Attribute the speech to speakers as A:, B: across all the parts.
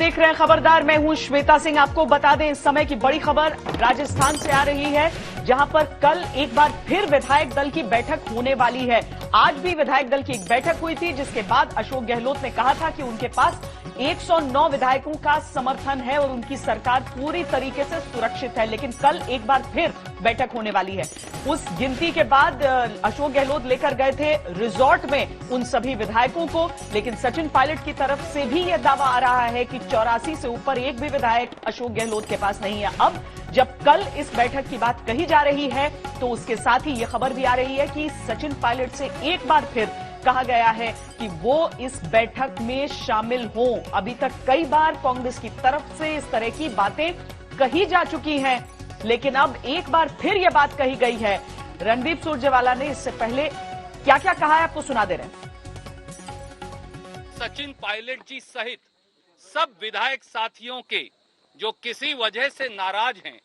A: देख रहे हैं खबरदार, मैं हूं श्वेता सिंह। आपको बता दें इस समय की बड़ी खबर राजस्थान से आ रही है, जहां पर कल एक बार फिर विधायक दल की बैठक होने वाली है। आज भी विधायक दल की एक बैठक हुई थी, जिसके बाद अशोक गहलोत ने कहा था कि उनके पास 109 विधायकों का समर्थन है और उनकी सरकार पूरी तरीके से सुरक्षित है। लेकिन कल एक बार फिर बैठक होने वाली है। उस गिनती के बाद अशोक गहलोत लेकर गए थे रिजॉर्ट में उन सभी विधायकों को, लेकिन सचिन पायलट की तरफ से भी यह दावा आ रहा है कि 84 से ऊपर एक भी विधायक अशोक गहलोत के पास नहीं है। अब जब कल इस बैठक की बात कही जा रही है, तो उसके साथ ही यह खबर भी आ रही है कि सचिन पायलट से एक बार फिर कहा गया है कि वो इस बैठक में शामिल हों। अभी तक कई बार कांग्रेस की तरफ से इस तरह की बातें कही जा चुकी हैं, लेकिन अब एक बार फिर यह बात कही गई है। रणदीप सुरजेवाला ने इससे पहले क्या क्या कहा है, आपको सुना दे रहे हैं।
B: सचिन पायलट जी सहित सब विधायक साथियों के जो किसी वजह से नाराज हैं,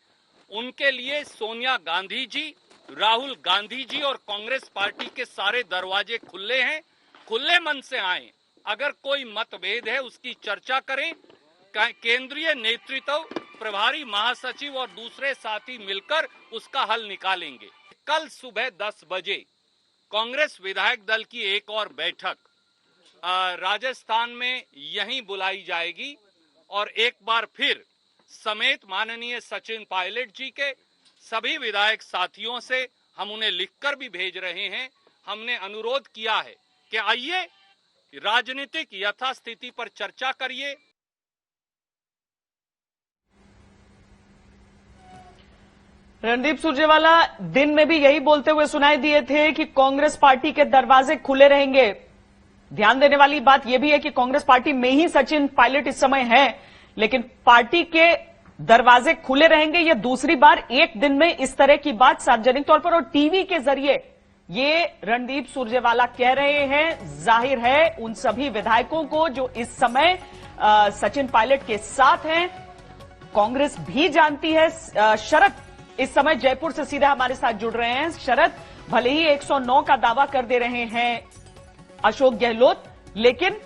B: उनके लिए सोनिया गांधी जी, राहुल गांधी जी और कांग्रेस पार्टी के सारे दरवाजे खुले हैं। खुले मन से आए, अगर कोई मतभेद है उसकी चर्चा करें। केंद्रीय नेतृत्व, प्रभारी महासचिव और दूसरे साथी मिलकर उसका हल निकालेंगे। कल सुबह 10 बजे कांग्रेस विधायक दल की एक और बैठक राजस्थान में यहीं बुलाई जाएगी और एक बार फिर समेत माननीय सचिन पायलट जी के सभी विधायक साथियों से हम उन्हें लिखकर भी भेज रहे हैं। हमने अनुरोध किया है कि आइए राजनीतिक यथास्थिति पर चर्चा करिए।
A: रणदीप सुरजेवाला दिन में भी यही बोलते हुए सुनाई दिए थे कि कांग्रेस पार्टी के दरवाजे खुले रहेंगे। ध्यान देने वाली बात यह भी है कि कांग्रेस पार्टी में ही सचिन पायलट इस समय हैं, लेकिन पार्टी के दरवाजे खुले रहेंगे। यह दूसरी बार एक दिन में इस तरह की बात सार्वजनिक तौर पर और टीवी के जरिए ये रणदीप सुरजेवाला कह रहे हैं। जाहिर है उन सभी विधायकों को जो इस समय सचिन पायलट के साथ हैं, कांग्रेस भी जानती है। शरद इस समय जयपुर से सीधा हमारे साथ जुड़ रहे हैं। शरद, भले ही 109 का दावा कर दे रहे हैं अशोक गहलोत, लेकिन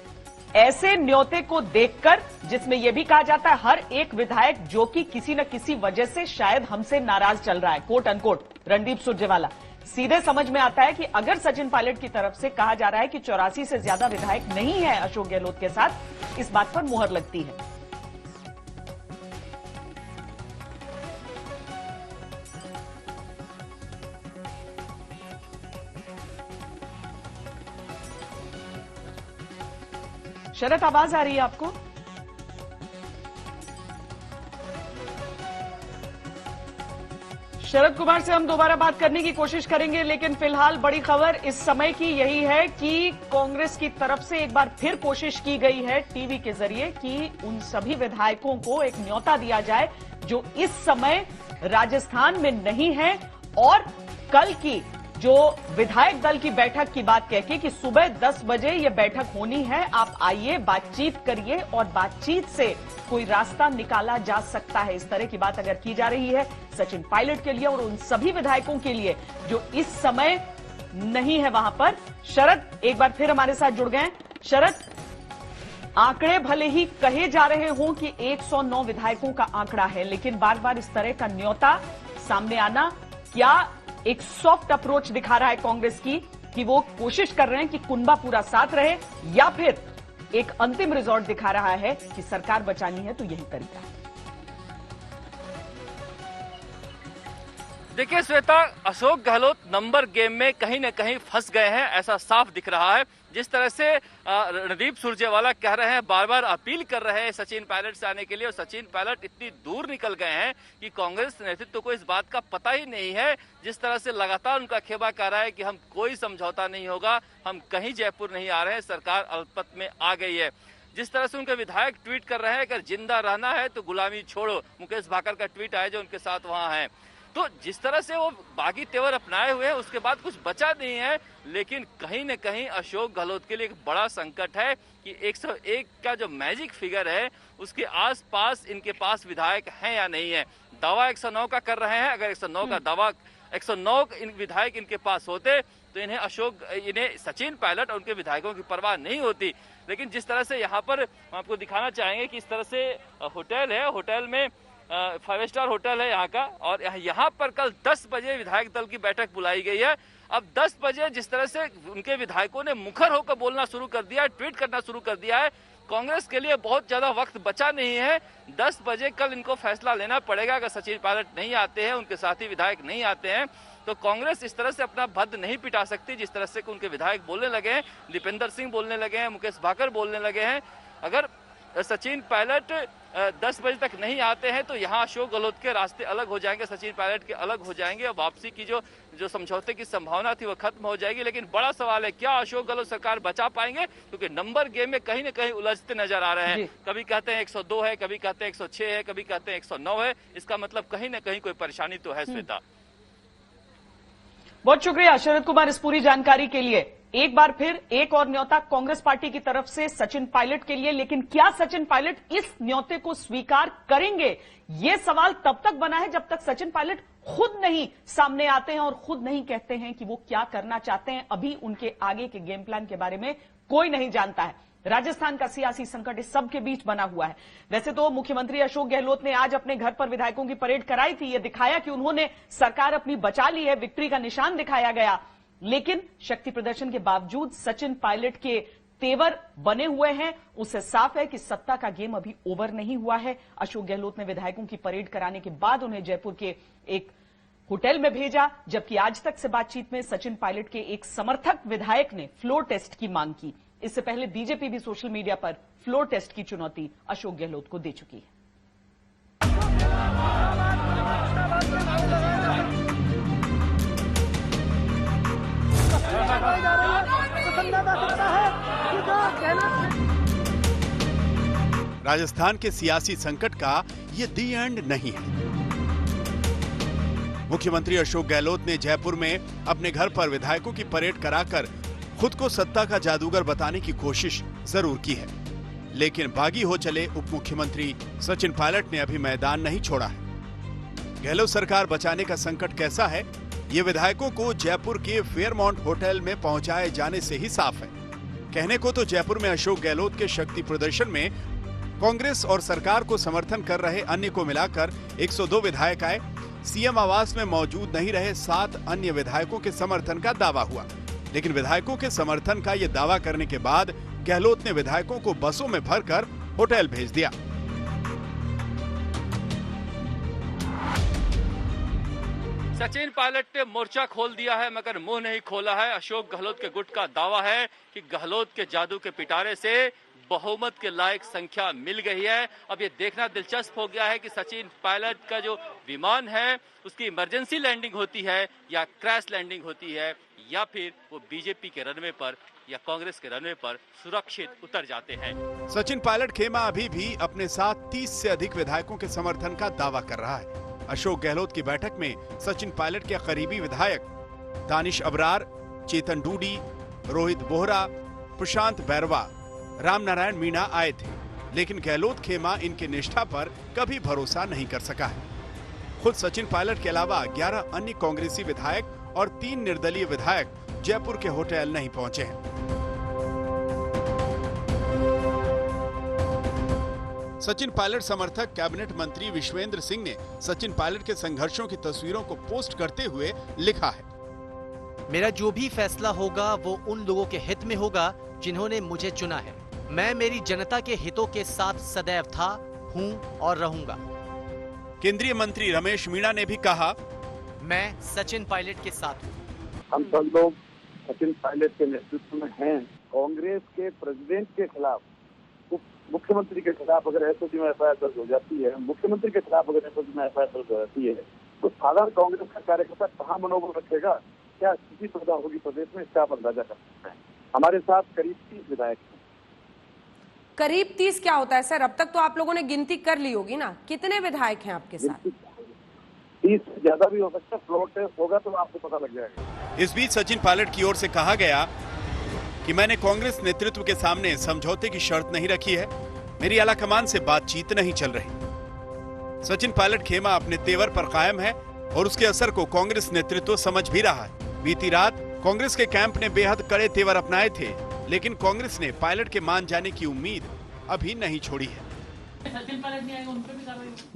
A: ऐसे न्योते को देखकर जिसमें यह भी कहा जाता है हर एक विधायक जो कि किसी न किसी वजह से शायद हमसे नाराज चल रहा है, कोट अनकोट, रणदीप सुरजेवाला, सीधे समझ में आता है कि अगर सचिन पायलट की तरफ से कहा जा रहा है कि 84 से ज्यादा विधायक नहीं है अशोक गहलोत के साथ, इस बात पर मुहर लगती है। शरद, आवाज आ रही है आपको? शरद कुमार से हम दोबारा बात करने की कोशिश करेंगे, लेकिन फिलहाल बड़ी खबर इस समय की यही है कि कांग्रेस की तरफ से एक बार फिर कोशिश की गई है टीवी के जरिए कि उन सभी विधायकों को एक न्योता दिया जाए जो इस समय राजस्थान में नहीं है, और कल की जो विधायक दल की बैठक की बात कह के कि सुबह 10 बजे यह बैठक होनी है, आप आइए, बातचीत करिए और बातचीत से कोई रास्ता निकाला जा सकता है। इस तरह की बात अगर की जा रही है सचिन पायलट के लिए और उन सभी विधायकों के लिए जो इस समय नहीं है वहां पर। शरद एक बार फिर हमारे साथ जुड़ गए। शरद, आंकड़े भले ही कहे जा रहे हों कि 109 विधायकों का आंकड़ा है, लेकिन बार बार इस तरह का न्योता सामने आना क्या एक सॉफ्ट अप्रोच दिखा रहा है कांग्रेस की कि वो कोशिश कर रहे हैं कि कुनबा पूरा साथ रहे, या फिर एक अंतिम रिजॉर्ट दिखा रहा है कि सरकार बचानी है तो यही तरीका है?
B: देखिए श्वेता, अशोक गहलोत नंबर गेम में कहीं न कहीं फंस गए हैं, ऐसा साफ दिख रहा है। जिस तरह से रणदीप सुरजेवाला कह रहे हैं, बार बार अपील कर रहे हैं सचिन पायलट से आने के लिए, और सचिन पायलट इतनी दूर निकल गए हैं कि कांग्रेस नेतृत्व को इस बात का पता ही नहीं है। जिस तरह से लगातार उनका खेमा कर रहा है कि हम कोई समझौता नहीं होगा, हम कहीं जयपुर नहीं आ रहे हैं, सरकार अल्पमत में आ गई है। जिस तरह से उनके विधायक ट्वीट कर रहे हैं, अगर जिंदा रहना है तो गुलामी छोड़ो, मुकेश भाकर का ट्वीट आया जो उनके साथ वहां है। तो जिस तरह से वो बागी तेवर अपनाए हुए हैं, उसके बाद कुछ बचा नहीं है। लेकिन कहीं न कहीं अशोक गहलोत के लिए एक बड़ा संकट है कि 101 का जो मैजिक फिगर है उसके आसपास इनके पास विधायक हैं या नहीं है। दावा 109 का कर रहे हैं, अगर 109 का दावा 109 विधायक इनके पास होते तो इन्हें सचिन पायलट और उनके विधायकों की परवाह नहीं होती। लेकिन जिस तरह से यहाँ पर हम आपको दिखाना चाहेंगे कि इस तरह से होटल है, होटल में 5 स्टार होटल है यहाँ का, और यहाँ पर कल 10 बजे विधायक दल की बैठक बुलाई गई है। अब 10 बजे जिस तरह से उनके विधायकों ने मुखर होकर बोलना शुरू कर दिया है, ट्वीट करना शुरू कर दिया है, कांग्रेस के लिए बहुत ज्यादा वक्त बचा नहीं है। 10 बजे कल इनको फैसला लेना पड़ेगा। अगर सचिन पायलट नहीं आते हैं, उनके साथी विधायक नहीं आते हैं, तो कांग्रेस इस तरह से अपना भद्द नहीं पिटा सकती जिस तरह से उनके विधायक बोलने लगे हैं, दीपेंद्र सिंह बोलने लगे हैं, मुकेश भाकर बोलने लगे हैं। अगर सचिन पायलट 10 बजे तक नहीं आते हैं तो यहाँ अशोक गहलोत के रास्ते अलग हो जाएंगे, सचिन पायलट के अलग हो जाएंगे, और वापसी की जो समझौते की संभावना थी वो खत्म हो जाएगी। लेकिन बड़ा सवाल है, क्या अशोक गहलोत सरकार बचा पाएंगे? क्योंकि नंबर गेम में कहीं न कहीं उलझते नजर आ रहे हैं। कभी कहते हैं 102 है, कभी कहते हैं 106 है, कभी कहते हैं 109 है। इसका मतलब कहीं न कहीं कोई परेशानी तो है। श्वेता,
A: बहुत शुक्रिया शरद कुमार इस पूरी जानकारी के लिए। एक बार फिर एक और न्योता कांग्रेस पार्टी की तरफ से सचिन पायलट के लिए, लेकिन क्या सचिन पायलट इस न्योते को स्वीकार करेंगे? यह सवाल तब तक बना है जब तक सचिन पायलट खुद नहीं सामने आते हैं और खुद नहीं कहते हैं कि वो क्या करना चाहते हैं। अभी उनके आगे के गेम प्लान के बारे में कोई नहीं जानता है। राजस्थान का सियासी संकट इस सब के बीच बना हुआ है। वैसे तो मुख्यमंत्री अशोक गहलोत ने आज अपने घर पर विधायकों की परेड कराई थी। यह दिखाया कि उन्होंने सरकार अपनी बचा ली है, विक्ट्री का निशान दिखाया गया। लेकिन शक्ति प्रदर्शन के बावजूद सचिन पायलट के तेवर बने हुए हैं। उससे साफ है कि सत्ता का गेम अभी ओवर नहीं हुआ है। अशोक गहलोत ने विधायकों की परेड कराने के बाद उन्हें जयपुर के एक होटल में भेजा, जबकि आज तक से बातचीत में सचिन पायलट के एक समर्थक विधायक ने फ्लोर टेस्ट की मांग की। इससे पहले बीजेपी भी सोशल मीडिया पर फ्लोर टेस्ट की चुनौती अशोक गहलोत को दे चुकी है।
C: राजस्थान के सियासी संकट का ये दी एंड नहीं है। मुख्यमंत्री अशोक गहलोत ने जयपुर में अपने घर पर विधायकों की परेड कराकर खुद को सत्ता का जादूगर बताने की कोशिश जरूर की है, लेकिन बागी हो चले उप मुख्यमंत्री सचिन पायलट ने अभी मैदान नहीं छोड़ा है। गहलोत सरकार बचाने का संकट कैसा है, ये विधायकों को जयपुर के फेयरमाउंट होटल में पहुंचाए जाने से ही साफ है। कहने को तो जयपुर में अशोक गहलोत के शक्ति प्रदर्शन में कांग्रेस और सरकार को समर्थन कर रहे अन्य को मिलाकर 102 विधायक आए। सीएम आवास में मौजूद नहीं रहे 7 अन्य विधायकों के समर्थन का दावा हुआ, लेकिन विधायकों के समर्थन का ये दावा करने के बाद गहलोत ने विधायकों को बसों में भरकर होटल भेज दिया।
B: सचिन पायलट ने मोर्चा खोल दिया है मगर मुंह नहीं खोला है। अशोक गहलोत के गुट का दावा है कि गहलोत के जादू के पिटारे से बहुमत के लायक संख्या मिल गई है। अब ये देखना दिलचस्प हो गया है कि सचिन पायलट का जो विमान है उसकी इमरजेंसी लैंडिंग होती है या क्रैश लैंडिंग होती है, या फिर वो बीजेपी के रनवे पर या कांग्रेस के रनवे पर सुरक्षित उतर जाते हैं।
C: सचिन पायलट खेमा अभी भी अपने साथ 30 से अधिक विधायकों के समर्थन का दावा कर रहा है। अशोक गहलोत की बैठक में सचिन पायलट के करीबी विधायक दानिश अबरार, चेतन डूडी, रोहित बोहरा, प्रशांत बैरवा, रामनारायण मीणा आए थे, लेकिन गहलोत खेमा इनके निष्ठा पर कभी भरोसा नहीं कर सका है। खुद सचिन पायलट के अलावा 11 अन्य कांग्रेसी विधायक और 3 निर्दलीय विधायक जयपुर के होटल नहीं पहुंचे हैं। सचिन पायलट समर्थक कैबिनेट मंत्री विश्वेंद्र सिंह ने सचिन पायलट के संघर्षों की तस्वीरों को पोस्ट करते हुए लिखा है,
D: मेरा जो भी फैसला होगा वो उन लोगों के हित में होगा जिन्होंने मुझे चुना है। मैं मेरी जनता के हितों के साथ सदैव था, हूं और रहूंगा।
C: केंद्रीय मंत्री रमेश मीणा ने भी कहा,
D: मैं सचिन पायलट के साथ हूं।
E: हम सब लोग सचिन पायलट के नेतृत्व में हैं। कांग्रेस के प्रेसिडेंट के खिलाफ, मुख्यमंत्री के खिलाफ अगर एसओजी में एफआईआर दर्ज हो जाती है, मुख्यमंत्री के खिलाफ अगर एसओजी में एफआईआर दर्ज हो जाती है, तो साधारण कांग्रेस का कार्यकर्ता कहाँ मनोबल रखेगा? क्या स्थिति पैदा होगी प्रदेश में, इसका आप अंदाजा कर सकते हैं। हमारे साथ करीब 30 विधायक हैं।
F: करीब 30 क्या होता है सर? अब तक तो आप लोगों ने गिनती कर ली होगी ना, कितने विधायक हैं आपके साथ?
E: 30 से ज्यादा भी हो सकता है। फ्लोर टेस्ट होगा तो आपको पता लग जाएगा।
C: इस बीच सचिन पायलट की ओर से कहा गया कि मैंने कांग्रेस नेतृत्व के सामने समझौते की शर्त नहीं रखी है, मेरी आलाकमान से बातचीत नहीं चल रही। सचिन पायलट खेमा अपने तेवर पर कायम है और उसके असर को कांग्रेस नेतृत्व समझ भी रहा है। बीती रात कांग्रेस के कैंप ने बेहद कड़े तेवर अपनाए थे, लेकिन कांग्रेस ने पायलट के मान जाने की उम्मीद अभी नहीं छोड़ी है।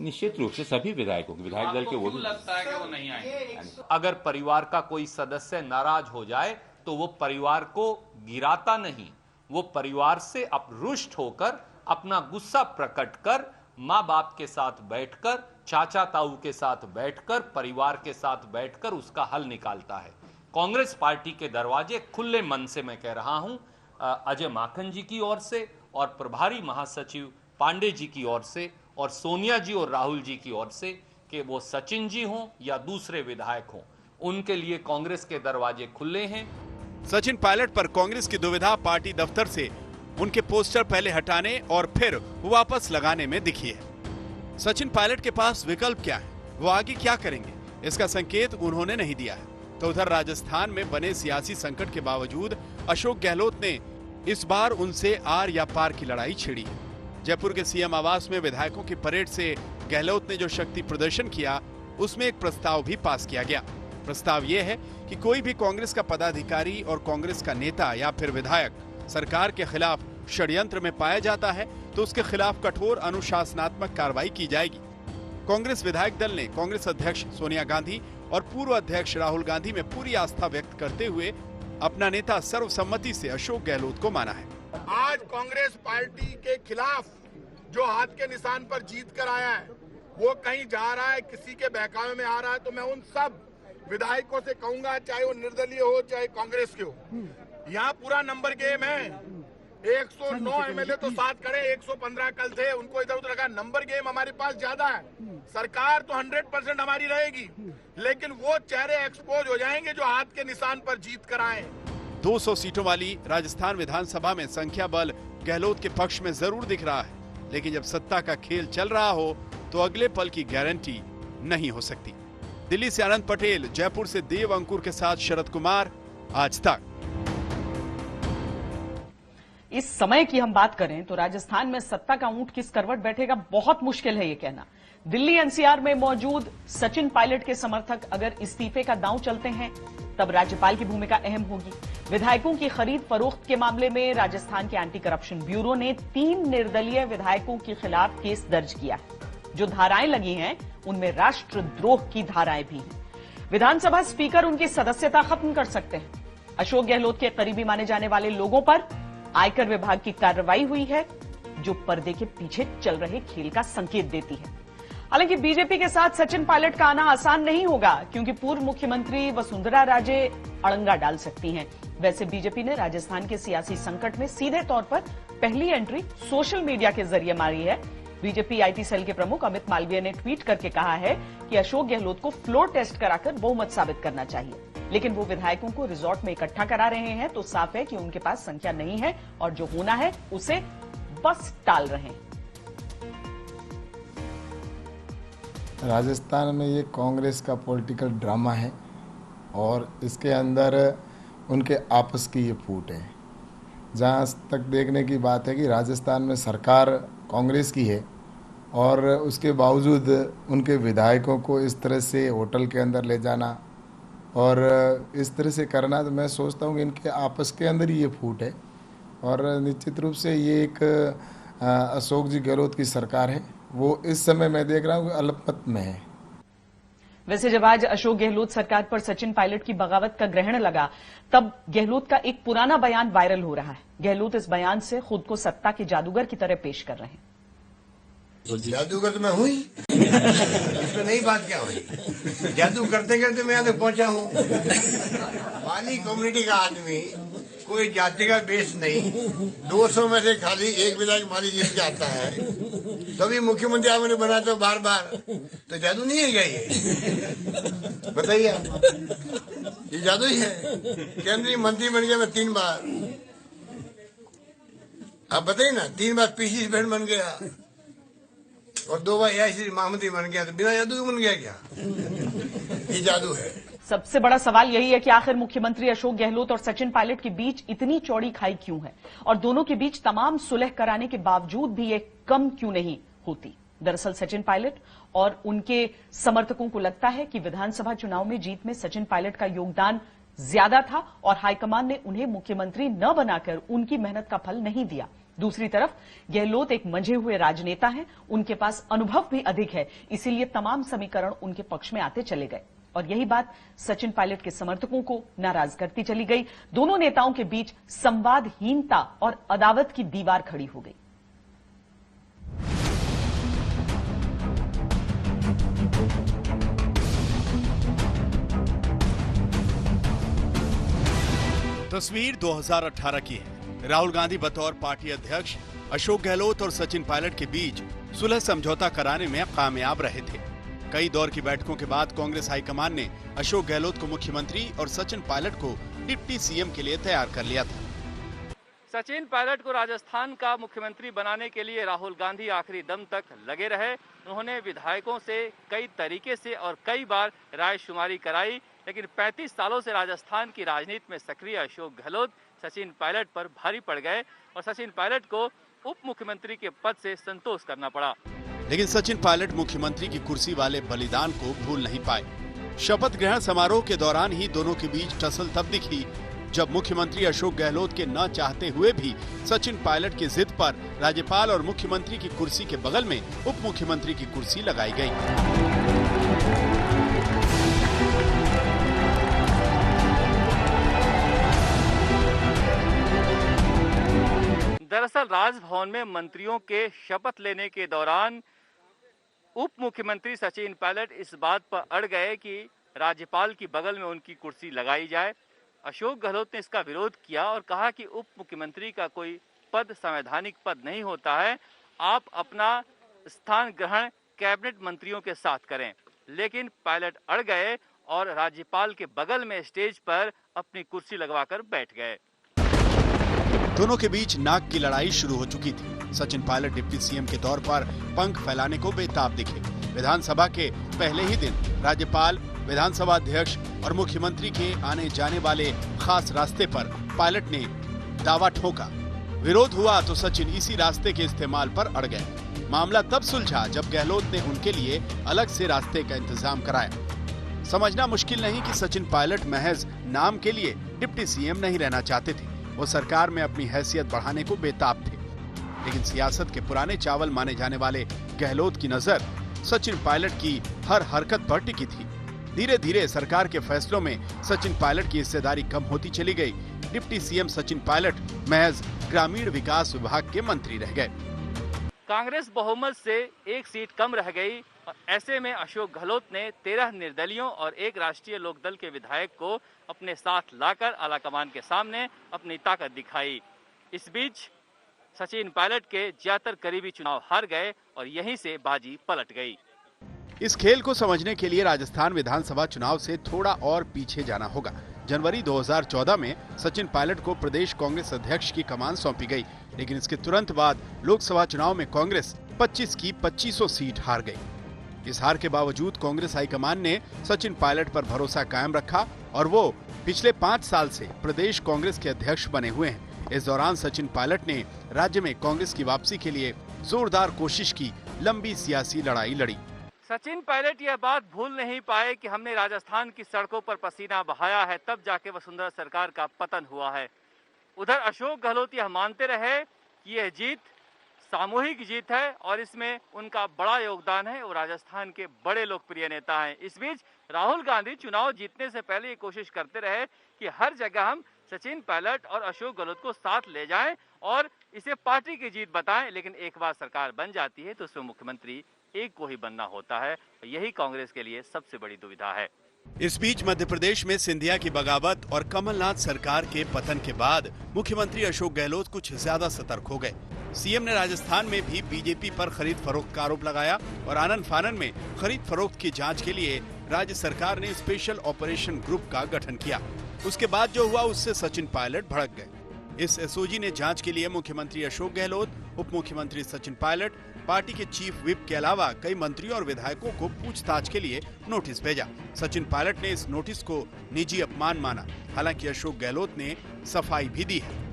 G: निश्चित रूप से सभी विधायकों के विधायक दल के वो भी
B: लगता है कि वो नहीं आएंगे।
H: अगर परिवार का कोई सदस्य नाराज हो जाए तो वो परिवार को गिराता नहीं, वो परिवार से रुष्ट होकर अपना गुस्सा प्रकट कर माँ बाप के साथ बैठकर, चाचा ताऊ के साथ बैठकर, परिवार के साथ बैठकर उसका हल निकालता है। कांग्रेस पार्टी के दरवाजे खुले मन से मैं कह रहा हूं अजय माकन जी की ओर से और प्रभारी महासचिव पांडे जी की ओर से और सोनिया जी और राहुल जी की ओर से कि वो सचिन जी हों या दूसरे विधायक हों, उनके लिए कांग्रेस के दरवाजे खुले हैं।
C: सचिन पायलट पर कांग्रेस की दुविधा पार्टी दफ्तर से उनके पोस्टर पहले हटाने और फिर वापस लगाने में दिखी है। सचिन पायलट के पास विकल्प क्या है, वो आगे क्या करेंगे, इसका संकेत उन्होंने नहीं दिया है। तो उधर राजस्थान में बने सियासी संकट के बावजूद अशोक गहलोत ने इस बार उनसे आर या पार की लड़ाई छेड़ी है। जयपुर के सीएम आवास में विधायकों की परेड से गहलोत ने जो शक्ति प्रदर्शन किया, उसमें एक प्रस्ताव भी पास किया गया। प्रस्ताव यह है कि कोई भी कांग्रेस का पदाधिकारी और कांग्रेस का नेता या फिर विधायक सरकार के खिलाफ षड्यंत्र में पाया जाता है तो उसके खिलाफ कठोर अनुशासनात्मक कार्रवाई की जाएगी। कांग्रेस विधायक दल ने कांग्रेस अध्यक्ष सोनिया गांधी और पूर्व अध्यक्ष राहुल गांधी में पूरी आस्था व्यक्त करते हुए अपना नेता सर्वसम्मति से अशोक गहलोत को माना है।
I: आज कांग्रेस पार्टी के खिलाफ जो हाथ के निशान पर जीत कर आया है, वो कहीं जा रहा है, किसी के बहकावे में आ रहा है, तो मैं उन सब विधायकों से कहूंगा, चाहे वो निर्दलीय हो चाहे कांग्रेस के हो, यहाँ पूरा नंबर गेम है। 109 एमएलए तो साथ खड़े, 115 कल थे, उनको इधर उधर लगा। नंबर गेम हमारे पास ज्यादा है। सरकार तो 100% हमारी रहेगी, लेकिन वो चेहरे एक्सपोज हो जाएंगे जो हाथ के निशान पर जीत कर आए।
C: 200 सीटों वाली राजस्थान विधानसभा में संख्या बल गहलोत के पक्ष में जरूर दिख रहा है, लेकिन जब सत्ता का खेल चल रहा हो तो अगले पल की गारंटी नहीं हो सकती। दिल्ली से आनंद पटेल, जयपुर से देव अंकुर के साथ शरद कुमार, आज तक।
A: इस समय की हम बात करें तो राजस्थान में सत्ता का ऊंट किस करवट बैठेगा बहुत मुश्किल है ये कहना। दिल्ली एनसीआर में मौजूद सचिन पायलट के समर्थक अगर इस्तीफे का दांव चलते हैं तब राज्यपाल की भूमिका अहम होगी। विधायकों की खरीद फरोख्त के मामले में राजस्थान के एंटी करप्शन ब्यूरो ने 3 निर्दलीय विधायकों के खिलाफ केस दर्ज किया है। जो धाराएं लगी हैं उनमें राष्ट्रद्रोह की धाराएं भी हैं। विधानसभा स्पीकर उनकी सदस्यता खत्म कर सकते हैं। अशोक गहलोत के करीबी माने जाने वाले लोगों पर आयकर विभाग की कार्रवाई हुई है, जो पर्दे के पीछे चल रहे खेल का संकेत देती है। हालांकि बीजेपी के साथ सचिन पायलट का आना आसान नहीं होगा, क्योंकि पूर्व मुख्यमंत्री वसुंधरा राजे अड़ंगा डाल सकती हैं। वैसे बीजेपी ने राजस्थान के सियासी संकट में सीधे तौर पर पहली एंट्री सोशल मीडिया के जरिए मारी है। बीजेपी आईटी सेल के प्रमुख अमित मालवीय ने ट्वीट करके कहा है कि अशोक गहलोत को फ्लोर टेस्ट कराकर बहुमत साबित करना चाहिए, लेकिन वो विधायकों को रिजॉर्ट में इकट्ठा करा रहे हैं तो साफ है कि उनके पास संख्या नहीं है और जो होना है उसे बस टाल रहे हैं।
J: राजस्थान में ये कांग्रेस का पॉलिटिकल ड्रामा है और इसके अंदर उनके आपस की ये फूट है। जहाँ तक देखने की बात है कि राजस्थान में सरकार कांग्रेस की है और उसके बावजूद उनके विधायकों को इस तरह से होटल के अंदर ले जाना और इस तरह से करना, तो मैं सोचता हूँ कि इनके आपस के अंदर ही ये फूट है और निश्चित रूप से ये एक अशोक जी गहलोत की सरकार है, वो इस समय मैं देख रहा हूँ अल्पमत में है।
A: वैसे जब आज अशोक गहलोत सरकार पर सचिन पायलट की बगावत का ग्रहण लगा, तब गहलोत का एक पुराना बयान वायरल हो रहा है। गहलोत इस बयान से खुद को सत्ता के जादूगर की तरह पेश कर रहे हैं।
I: जादूगर तो मैं हुई, इसमें नई बात क्या हुई। जादू करते करते मैं यहाँ तक पहुंचा हूँ। माली कम्युनिटी का आदमी, कोई जाति का बेस नहीं, 200 में से खाली एक विधायक माली जीत के आता है, तभी मुख्यमंत्री आपने बना तो बार बार, तो जादू नहीं है क्या ये? बताइए, ये जादू ही है। केंद्रीय मंत्री बन गया मैं 3 बार। आप बताइए ना, 3 बार पीसी बैंड बन गया और 2 बार ऐसी महामंत्री बन गया, तो बिना जादू बन गया क्या? ये जादू है।
A: सबसे बड़ा सवाल यही है कि आखिर मुख्यमंत्री अशोक गहलोत और सचिन पायलट के बीच इतनी चौड़ी खाई क्यों है और दोनों के बीच तमाम सुलह कराने के बावजूद भी ये कम क्यों नहीं होती। दरअसल सचिन पायलट और उनके समर्थकों को लगता है कि विधानसभा चुनाव में जीत में सचिन पायलट का योगदान ज्यादा था और हाईकमान ने उन्हें मुख्यमंत्री न बनाकर उनकी मेहनत का फल नहीं दिया। दूसरी तरफ गहलोत एक मंझे हुए राजनेता हैं, उनके पास अनुभव भी अधिक है, इसीलिए तमाम समीकरण उनके पक्ष में आते चले गए और यही बात सचिन पायलट के समर्थकों को नाराज करती चली गई। दोनों नेताओं के बीच संवादहीनता और अदावत की दीवार खड़ी हो गई।
C: तस्वीर 2018 की है। राहुल गांधी बतौर पार्टी अध्यक्ष अशोक गहलोत और सचिन पायलट के बीच सुलह समझौता कराने में कामयाब रहे थे। कई दौर की बैठकों के बाद कांग्रेस हाईकमान ने अशोक गहलोत को मुख्यमंत्री और सचिन पायलट को डिप्टी सीएम के लिए तैयार कर लिया था।
B: सचिन पायलट को राजस्थान का मुख्यमंत्री बनाने के लिए राहुल गांधी आखिरी दम तक लगे रहे। उन्होंने विधायकों से कई तरीके से और कई बार राय शुमारी कराई, लेकिन 35 सालों से राजस्थान की राजनीति में सक्रिय अशोक गहलोत सचिन पायलट पर भारी पड़ गए और सचिन पायलट को उप मुख्यमंत्री के पद से संतोष करना पड़ा।
C: लेकिन सचिन पायलट मुख्यमंत्री की कुर्सी वाले बलिदान को भूल नहीं पाए। शपथ ग्रहण समारोह के दौरान ही दोनों के बीच टसल तब दिखी जब मुख्यमंत्री अशोक गहलोत के न चाहते हुए भी सचिन पायलट की जिद पर राज्यपाल और मुख्यमंत्री की कुर्सी के बगल में उप मुख्यमंत्री की कुर्सी लगाई गई।
B: दरअसल राजभवन में मंत्रियों के शपथ लेने के दौरान उप मुख्यमंत्री सचिन पायलट इस बात पर अड़ गए कि राज्यपाल की बगल में उनकी कुर्सी लगाई जाए। अशोक गहलोत ने इसका विरोध किया और कहा कि उप मुख्यमंत्री का कोई पद संवैधानिक पद नहीं होता है, आप अपना स्थान ग्रहण कैबिनेट मंत्रियों के साथ करें। लेकिन पायलट अड़ गए और राज्यपाल के बगल में स्टेज पर अपनी कुर्सी लगवाकर बैठ गए।
C: दोनों के बीच नाक की लड़ाई शुरू हो चुकी थी। सचिन पायलट डिप्टी सीएम के तौर पर पंख फैलाने को बेताब दिखे। विधानसभा के पहले ही दिन राज्यपाल, विधानसभा अध्यक्ष और मुख्यमंत्री के आने जाने वाले खास रास्ते पर पायलट ने दावा ठोका। विरोध हुआ तो सचिन इसी रास्ते के इस्तेमाल पर अड़ गए। मामला तब सुलझा जब गहलोत ने उनके लिए अलग से रास्ते का इंतजाम कराया। समझना मुश्किल नहीं कि सचिन पायलट महज नाम के लिए डिप्टी सीएम नहीं रहना चाहते थे, वो सरकार में अपनी हैसियत बढ़ाने को बेताब थे। लेकिन सियासत के पुराने चावल माने जाने वाले गहलोत की नजर सचिन पायलट की हर हरकत पर टिकी थी। धीरे धीरे सरकार के फैसलों में सचिन पायलट की हिस्सेदारी कम होती चली गई। डिप्टी सीएम सचिन पायलट महज ग्रामीण विकास विभाग के मंत्री रह गए।
B: कांग्रेस बहुमत से एक सीट कम रह गई और ऐसे में अशोक गहलोत ने 13 निर्दलियों और एक राष्ट्रीय लोकदल के विधायक को अपने साथ लाकर आलाकमान के सामने अपनी ताकत दिखाई। इस बीच सचिन पायलट के ज्यादातर करीबी चुनाव हार गए और यहीं से बाजी पलट गई।
C: इस खेल को समझने के लिए राजस्थान विधानसभा चुनाव से थोड़ा और पीछे जाना होगा। जनवरी 2014 में सचिन पायलट को प्रदेश कांग्रेस अध्यक्ष की कमान सौंपी गई, लेकिन इसके तुरंत बाद लोकसभा चुनाव में कांग्रेस 25 की 2500 सीट हार गई। इस हार के बावजूद कांग्रेस हाईकमान ने सचिन पायलट पर भरोसा कायम रखा और वो पिछले 5 साल से प्रदेश कांग्रेस के अध्यक्ष बने हुए हैं। इस दौरान सचिन पायलट ने राज्य में कांग्रेस की वापसी के लिए जोरदार कोशिश की, लंबी सियासी लड़ाई लड़ी।
B: सचिन पायलट यह बात भूल नहीं पाए कि हमने राजस्थान की सड़कों पर पसीना बहाया है, तब जाके वसुंधरा सरकार का पतन हुआ है। उधर अशोक गहलोत यह मानते रहे कि यह जीत सामूहिक जीत है और इसमें उनका बड़ा योगदान है। वो राजस्थान के बड़े लोकप्रिय नेता हैं। इस बीच राहुल गांधी चुनाव जीतने से पहले ये कोशिश करते रहे कि हर जगह हम सचिन पायलट और अशोक गहलोत को साथ ले जाएं और इसे पार्टी की जीत बताएं। लेकिन एक बार सरकार बन जाती है तो उसमें मुख्यमंत्री एक को ही बनना होता है। यही कांग्रेस के लिए सबसे बड़ी दुविधा है।
C: इस बीच मध्य प्रदेश में सिंधिया की बगावत और कमलनाथ सरकार के पतन के बाद मुख्यमंत्री अशोक गहलोत कुछ ज्यादा सतर्क हो गए। सीएम ने राजस्थान में भी बीजेपी पर खरीद फरोख्त का आरोप लगाया और आनन फानन में खरीद फरोख्त की जांच के लिए राज्य सरकार ने स्पेशल ऑपरेशन ग्रुप का गठन किया। उसके बाद जो हुआ उससे सचिन पायलट भड़क गए। इस एसओजी ने जांच के लिए मुख्यमंत्री अशोक गहलोत, उप मुख्यमंत्री सचिन पायलट, पार्टी के चीफ व्हिप के अलावा कई मंत्रियों और विधायकों को पूछताछ के लिए नोटिस भेजा। सचिन पायलट ने इस नोटिस को निजी अपमान माना। हालांकि अशोक गहलोत ने सफाई भी दी है।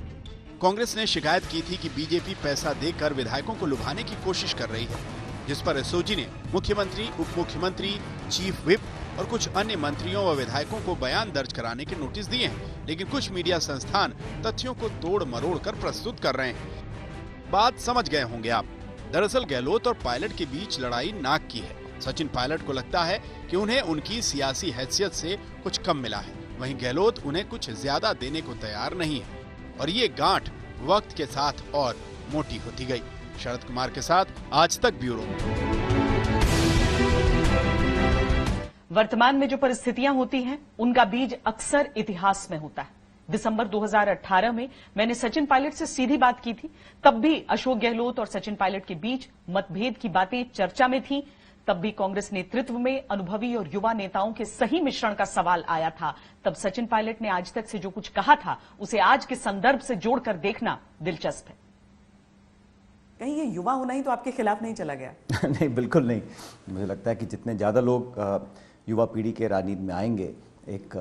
C: कांग्रेस ने शिकायत की थी कि बीजेपी पैसा देकर विधायकों को लुभाने की कोशिश कर रही है, जिस पर एसओजी ने मुख्यमंत्री, उप मुख्यमंत्री, चीफ व्हिप और कुछ अन्य मंत्रियों व विधायकों को बयान दर्ज कराने के नोटिस दिए हैं, लेकिन कुछ मीडिया संस्थान तथ्यों को तोड़ मरोड़ कर प्रस्तुत कर रहे हैं। बात समझ गए होंगे आप। दरअसल गहलोत और पायलट के बीच लड़ाई नाक की है। सचिन पायलट को लगता है कि उन्हें उनकी सियासी हैसियत से कुछ कम मिला है, वहीं गहलोत उन्हें कुछ ज्यादा देने को तैयार नहीं है और ये गांठ वक्त के साथ और मोटी होती गई। शरद कुमार के साथ आज तक ब्यूरो।
A: वर्तमान में जो परिस्थितियां होती हैं, उनका बीज अक्सर इतिहास में होता है। दिसंबर 2018 में मैंने सचिन पायलट से सीधी बात की थी। तब भी अशोक गहलोत और सचिन पायलट के बीच मतभेद की बातें चर्चा में थी। तब भी कांग्रेस नेतृत्व में अनुभवी और युवा नेताओं के सही मिश्रण का सवाल आया था। तब सचिन पायलट ने आज तक से जो कुछ कहा था, उसे आज के संदर्भ से जोड़कर देखना दिलचस्प है।
K: कहीं ये युवा होना ही तो आपके खिलाफ नहीं चला गया?
L: नहीं, बिल्कुल नहीं। मुझे लगता है कि जितने ज़्यादा लोग युवा पीढ़ी के राजनीति में आएंगे, एक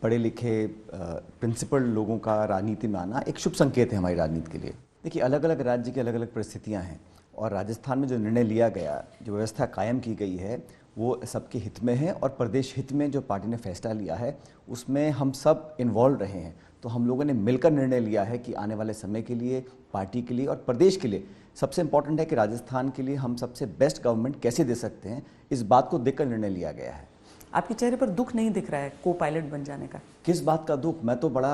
L: पढ़े लिखे प्रिंसिपल लोगों का राजनीति में आना एक शुभ संकेत है हमारी राजनीति के लिए। देखिए, अलग अलग राज्य की अलग अलग परिस्थितियां हैं और राजस्थान में जो निर्णय लिया गया, जो व्यवस्था कायम की गई है, वो सबके हित में है और प्रदेश हित में जो पार्टी ने फैसला लिया है उसमें हम सब इन्वॉल्व रहे हैं। तो हम लोगों ने मिलकर निर्णय लिया है कि आने वाले समय के लिए, पार्टी के लिए और प्रदेश के लिए सबसे इम्पॉर्टेंट है कि राजस्थान के लिए हम सबसे बेस्ट गवर्नमेंट कैसे दे सकते हैं, इस बात को देखकर निर्णय लिया गया है।
K: आपके चेहरे पर दुख नहीं दिख रहा है को पायलट बन जाने का? किस बात का दुख? मैं तो बड़ा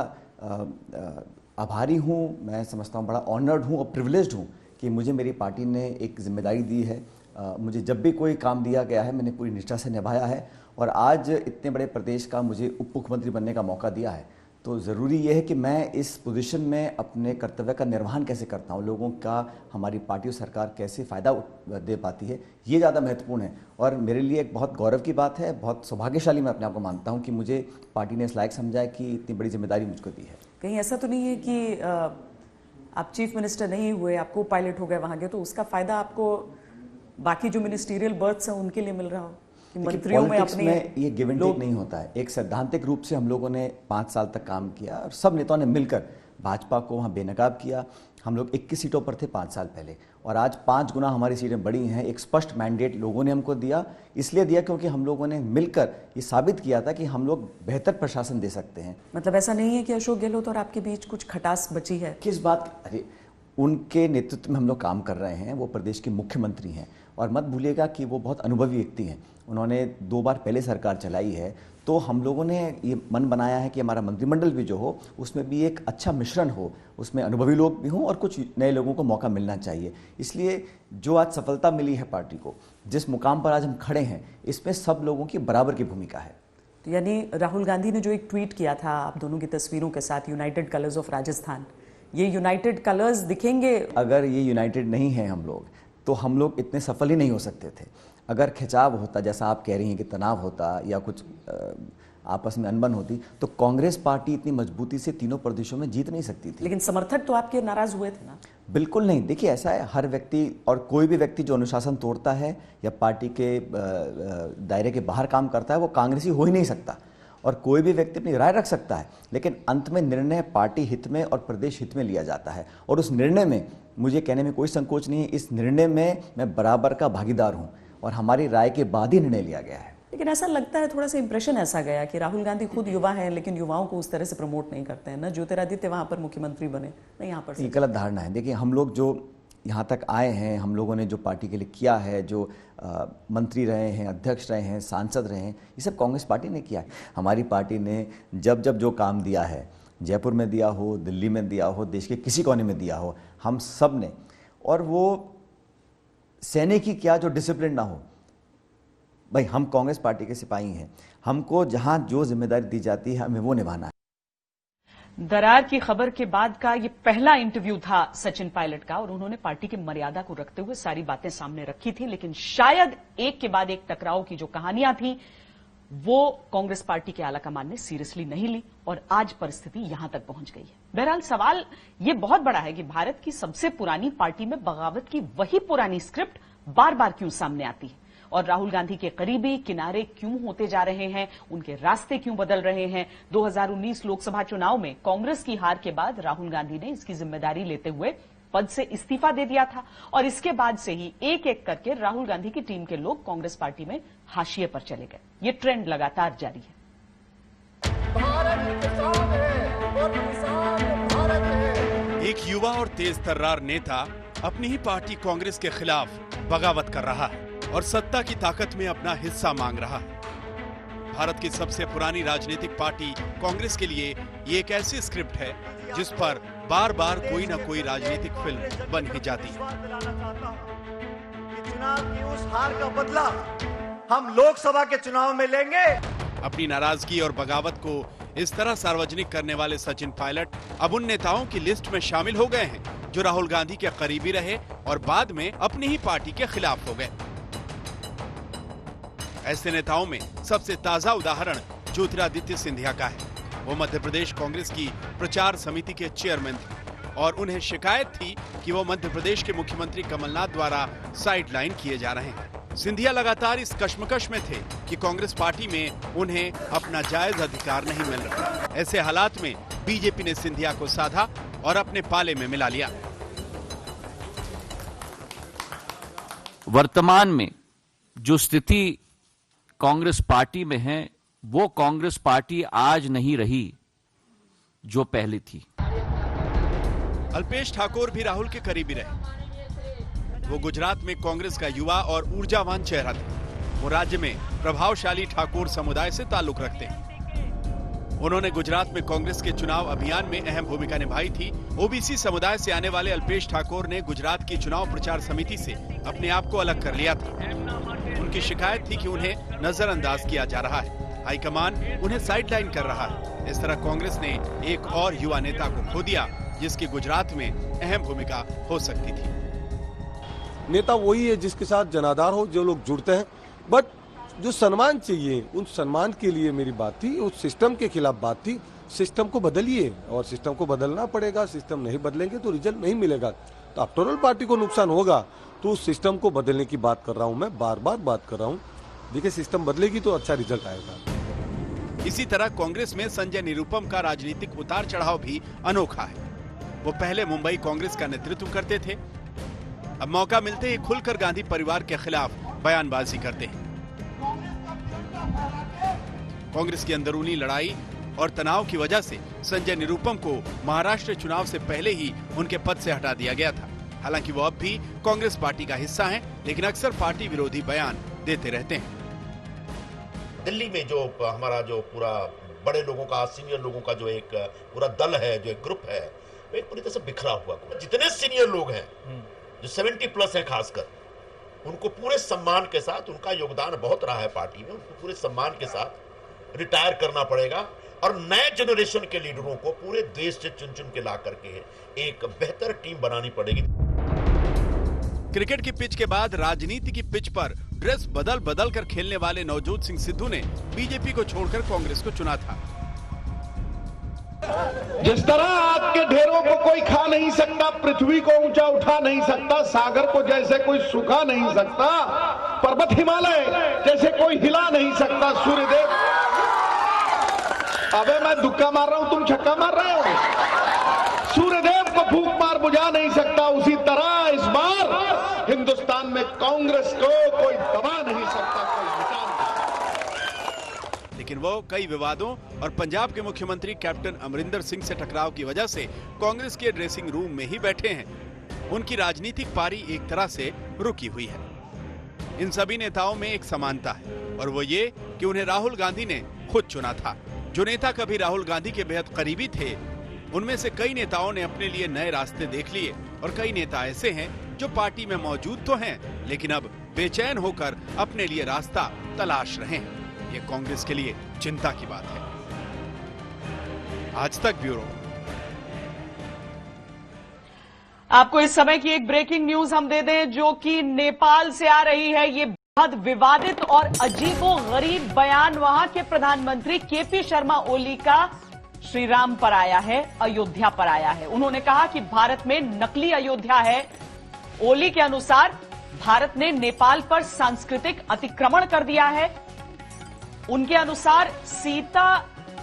K: आभारी हूँ, मैं समझता हूँ बड़ा ऑनर्ड हूँ और प्रिविलेज्ड हूँ कि मुझे मेरी पार्टी ने एक जिम्मेदारी दी है। मुझे जब भी कोई काम दिया गया है मैंने पूरी निष्ठा से निभाया है और आज इतने बड़े प्रदेश का मुझे उप मुख्यमंत्री बनने का मौका दिया है। तो ज़रूरी यह है कि मैं इस पोजीशन में अपने कर्तव्य का निर्वहन कैसे करता हूँ, लोगों का, हमारी पार्टी और सरकार कैसे फ़ायदा दे पाती है, ये ज़्यादा महत्वपूर्ण है। और मेरे लिए एक बहुत गौरव की बात है, बहुत सौभाग्यशाली मैं अपने आप को मानता हूँ कि मुझे पार्टी ने इस लायक समझा है कि इतनी बड़ी जिम्मेदारी मुझको दी है। कहीं ऐसा तो नहीं है कि आप चीफ मिनिस्टर नहीं हुए, आपको पायलट हो गए वहाँ के, तो उसका फ़ायदा आपको बाकी जो मिनिस्टीरियल बर्थ्स हैं उनके लिए मिल रहा हो? मंत्रियों में अपने ये गिव एंड टेक नहीं होता है। एक सैद्धांतिक रूप से हम लोगों ने 5 साल तक काम किया और सब नेताओं ने मिलकर भाजपा को वहाँ बेनकाब किया। हम लोग 21 सीटों पर थे 5 साल पहले और आज 5 गुना हमारी सीटें बढ़ी हैं। एक स्पष्ट मैंडेट लोगों ने हमको दिया, इसलिए दिया क्योंकि हम लोगों ने मिलकर ये साबित किया था कि हम लोग बेहतर प्रशासन दे सकते हैं। मतलब ऐसा नहीं है कि अशोक गहलोत और आपके बीच कुछ खटास बची है? किस बात? अरे, उनके नेतृत्व में हम लोग काम कर रहे हैं। वो प्रदेश के मुख्यमंत्री हैं और मत भूलिएगा कि वो बहुत अनुभवी व्यक्ति हैं। उन्होंने 2 बार पहले सरकार चलाई है, तो हम लोगों ने ये मन बनाया है कि हमारा मंत्रिमंडल भी जो हो उसमें भी एक अच्छा मिश्रण हो, उसमें अनुभवी लोग भी हों और कुछ नए लोगों को मौका मिलना चाहिए। इसलिए जो आज सफलता मिली है पार्टी को, जिस मुकाम पर आज हम खड़े हैं, इसमें सब लोगों की बराबर की भूमिका है। तो यानी राहुल गांधी ने जो एक ट्वीट किया था आप दोनों की तस्वीरों के साथ, यूनाइटेड कलर्स ऑफ राजस्थान, ये यूनाइटेड कलर्स दिखेंगे? अगर ये यूनाइटेड नहीं है हम लोग, तो हम लोग इतने सफल ही नहीं हो सकते थे। अगर खिंचाव होता, जैसा आप कह रही हैं कि तनाव होता या कुछ आपस में अनबन होती, तो कांग्रेस पार्टी इतनी मजबूती से तीनों प्रदेशों में जीत नहीं सकती थी। लेकिन समर्थक तो आपके नाराज हुए थे ना? बिल्कुल नहीं। देखिए, ऐसा है, हर व्यक्ति और कोई भी व्यक्ति जो अनुशासन तोड़ता है या पार्टी के दायरे के बाहर काम करता है, वो कांग्रेसी हो ही नहीं सकता। और कोई भी व्यक्ति अपनी राय रख सकता है, लेकिन अंत में निर्णय पार्टी हित में और प्रदेश हित में लिया जाता है। और उस निर्णय में मुझे कहने में कोई संकोच नहीं है, इस निर्णय में मैं बराबर का भागीदार हूँ और हमारी राय के बाद ही निर्णय लिया गया है। लेकिन ऐसा लगता है, थोड़ा सा इंप्रेशन ऐसा गया कि राहुल गांधी खुद युवा हैं लेकिन युवाओं को उस तरह से प्रमोट नहीं करते हैं। न ज्योतिरादित्य वहाँ पर मुख्यमंत्री बने, न यहाँ पर। ये गलत धारणा है। देखिए, हम लोग जो यहाँ तक आए हैं, हम लोगों ने जो पार्टी के लिए किया है, जो मंत्री रहे हैं, अध्यक्ष रहे हैं, सांसद रहे हैं, ये सब कांग्रेस पार्टी ने किया है। हमारी पार्टी ने जब जब जो काम दिया है, जयपुर में दिया हो, दिल्ली में दिया हो, देश के किसी कोने में दिया हो, हम सब ने, और वो सैनिक ही क्या जो डिसिप्लिन ना हो। भाई, हम कांग्रेस पार्टी के सिपाही हैं, हमको जहां जो जिम्मेदारी दी जाती है हमें वो निभाना है।
A: दरार की खबर के बाद का ये पहला इंटरव्यू था सचिन पायलट का और उन्होंने पार्टी की मर्यादा को रखते हुए सारी बातें सामने रखी थी, लेकिन शायद एक के बाद एक टकराव की जो कहानियां थी वो कांग्रेस पार्टी के आलाकमान ने सीरियसली नहीं ली और आज परिस्थिति यहां तक पहुंच गई है। बहरहाल सवाल ये बहुत बड़ा है कि भारत की सबसे पुरानी पार्टी में बगावत की वही पुरानी स्क्रिप्ट बार बार क्यों सामने आती है और राहुल गांधी के करीबी किनारे क्यों होते जा रहे हैं, उनके रास्ते क्यों बदल रहे हैं। 2019 लोकसभा चुनाव में कांग्रेस की हार के बाद राहुल गांधी ने इसकी जिम्मेदारी लेते हुए पद से इस्तीफा दे दिया था और इसके बाद से ही एक एक करके राहुल गांधी की टीम के लोग कांग्रेस पार्टी में हाशिए पर चले गए। ये ट्रेंड लगातार जारी है।
C: एक युवा और तेज तर्रार नेता अपनी ही पार्टी कांग्रेस के खिलाफ बगावत कर रहा है और सत्ता की ताकत में अपना हिस्सा मांग रहा है। भारत की सबसे पुरानी राजनीतिक पार्टी कांग्रेस के लिए ये एक ऐसी स्क्रिप्ट है जिस पर बार बार कोई न कोई राजनीतिक फिल्म बन ही जाती है।
M: चुनाव की उस हार का बदला हम लोकसभा के चुनाव में लेंगे।
C: अपनी नाराजगी और बगावत को इस तरह सार्वजनिक करने वाले सचिन पायलट अब उन नेताओं की लिस्ट में शामिल हो गए हैं जो राहुल गांधी के करीबी रहे और बाद में अपनी ही पार्टी के खिलाफ हो गए। ऐसे नेताओं में सबसे ताजा उदाहरण ज्योतिरादित्य सिंधिया का है। वो मध्य प्रदेश कांग्रेस की प्रचार समिति के चेयरमैन थे और उन्हें शिकायत थी कि वो मध्य प्रदेश के मुख्यमंत्री कमलनाथ द्वारा साइडलाइन किए जा रहे हैं। सिंधिया लगातार इस कश्मकश में थे कि कांग्रेस पार्टी में उन्हें अपना जायज अधिकार नहीं मिल रहा। ऐसे हालात में बीजेपी ने सिंधिया को साधा और अपने पाले में मिला लिया।
N: वर्तमान में जो स्थिति कांग्रेस पार्टी में है वो कांग्रेस पार्टी आज नहीं रही जो पहले थी।
C: अल्पेश ठाकोर भी राहुल के करीबी रहे। वो गुजरात में कांग्रेस का युवा और ऊर्जावान चेहरा थे। वो राज्य में प्रभावशाली ठाकुर समुदाय से ताल्लुक रखते हैं। उन्होंने गुजरात में कांग्रेस के चुनाव अभियान में अहम भूमिका निभाई थी। ओबीसी समुदाय से आने वाले अल्पेश ठाकोर ने गुजरात की चुनाव प्रचार समिति से अपने आप को अलग कर लिया था। उनकी शिकायत थी कि उन्हें नजरअंदाज किया जा रहा है, हाईकमान उन्हें साइडलाइन कर रहा है। इस तरह कांग्रेस ने एक और युवा नेता को खो दिया जिसकी गुजरात में अहम भूमिका हो सकती थी।
O: नेता वही है जिसके साथ जनाधार हो, जो लोग जुड़ते हैं, बट जो सम्मान चाहिए उन सम्मान के लिए मेरी बात थी, उस सिस्टम के खिलाफ बात थी। सिस्टम को बदलिए और सिस्टम को बदलना पड़ेगा। सिस्टम नहीं बदलेंगे तो रिजल्ट नहीं मिलेगा। तो आफ्टर ऑल पार्टी को नुकसान होगा, तो उस सिस्टम को बदलने की बात कर रहा हूं, मैं बार बार बात कर रहा हूं। देखिए सिस्टम बदलेगी तो अच्छा रिजल्ट आएगा।
C: इसी तरह कांग्रेस में संजय निरुपम का राजनीतिक उतार चढ़ाव भी अनोखा है। वो पहले मुंबई कांग्रेस का नेतृत्व करते थे, अब मौका मिलते ही खुलकर गांधी परिवार के खिलाफ बयानबाजी करते हैं। कांग्रेस की अंदरूनी लड़ाई और तनाव की वजह से संजय निरुपम को महाराष्ट्र चुनाव से पहले ही उनके पद से हटा दिया गया था। हालांकि वो अब भी कांग्रेस पार्टी का हिस्सा हैं, लेकिन अक्सर पार्टी विरोधी बयान देते रहते हैं।
P: दिल्ली में जो हमारा जो पूरा बड़े लोगों का, सीनियर लोगों का जो एक पूरा दल है, जो एक ग्रुप है, वो एक पूरी तरह से बिखरा हुआ। जितने सीनियर लोग हैं जो 70+ हैं खासकर, उनको पूरे सम्मान के साथ, उनका योगदान बहुत रहा है पार्टी में, उनको पूरे सम्मान के साथ रिटायर करना पड़ेगा और नए जनरेशन के लीडरों को पूरे देश से चुन चुन के ला करके एक बेहतर टीम बनानी पड़ेगी।
C: क्रिकेट की पिच के बाद राजनीति की पिच पर ड्रेस बदल बदल कर खेलने वाले नवजोत सिंह सिद्धू ने बीजेपी को छोड़कर कांग्रेस को चुना था।
I: जिस तरह आपके ढेरों को कोई खा नहीं सकता, पृथ्वी को ऊंचा उठा नहीं सकता, सागर को जैसे कोई सुखा नहीं सकता, पर्वत हिमालय जैसे कोई हिला नहीं सकता, सूर्यदेव। अबे मैं दुक्का मार रहा हूं, तुम छक्का मार रहे हो। सूर्यदेव को फूंक मार बुझा नहीं सकता, उसी तरह इस बार हिंदुस्तान में कांग्रेस को कोई दबा नहीं सकता, कोई मिटा नहीं सकता।
C: लेकिन वो कई विवादों और पंजाब के मुख्यमंत्री कैप्टन अमरिंदर सिंह से टकराव की वजह से कांग्रेस के ड्रेसिंग रूम में ही बैठे हैं। उनकी राजनीतिक पारी एक तरह से रुकी हुई है। इन सभी नेताओं में एक समानता है और वो ये कि उन्हें राहुल गांधी ने खुद चुना था। जो नेता कभी राहुल गांधी के बेहद करीबी थे, उनमें से कई नेताओं ने अपने लिए नए रास्ते देख लिए और कई नेता ऐसे हैं जो पार्टी में मौजूद तो हैं, लेकिन अब बेचैन होकर अपने लिए रास्ता तलाश रहे हैं। ये कांग्रेस के लिए चिंता की बात है। आज तक ब्यूरो।
A: आपको इस समय की एक ब्रेकिंग न्यूज हम दे दें जो कि नेपाल से आ रही है। ये बेहद विवादित और अजीबोगरीब बयान वहां के प्रधानमंत्री केपी शर्मा ओली का श्री राम पर आया है, अयोध्या पर आया है। उन्होंने कहा कि भारत में नकली अयोध्या है। ओली के अनुसार भारत ने नेपाल पर सांस्कृतिक अतिक्रमण कर दिया है। उनके अनुसार सीता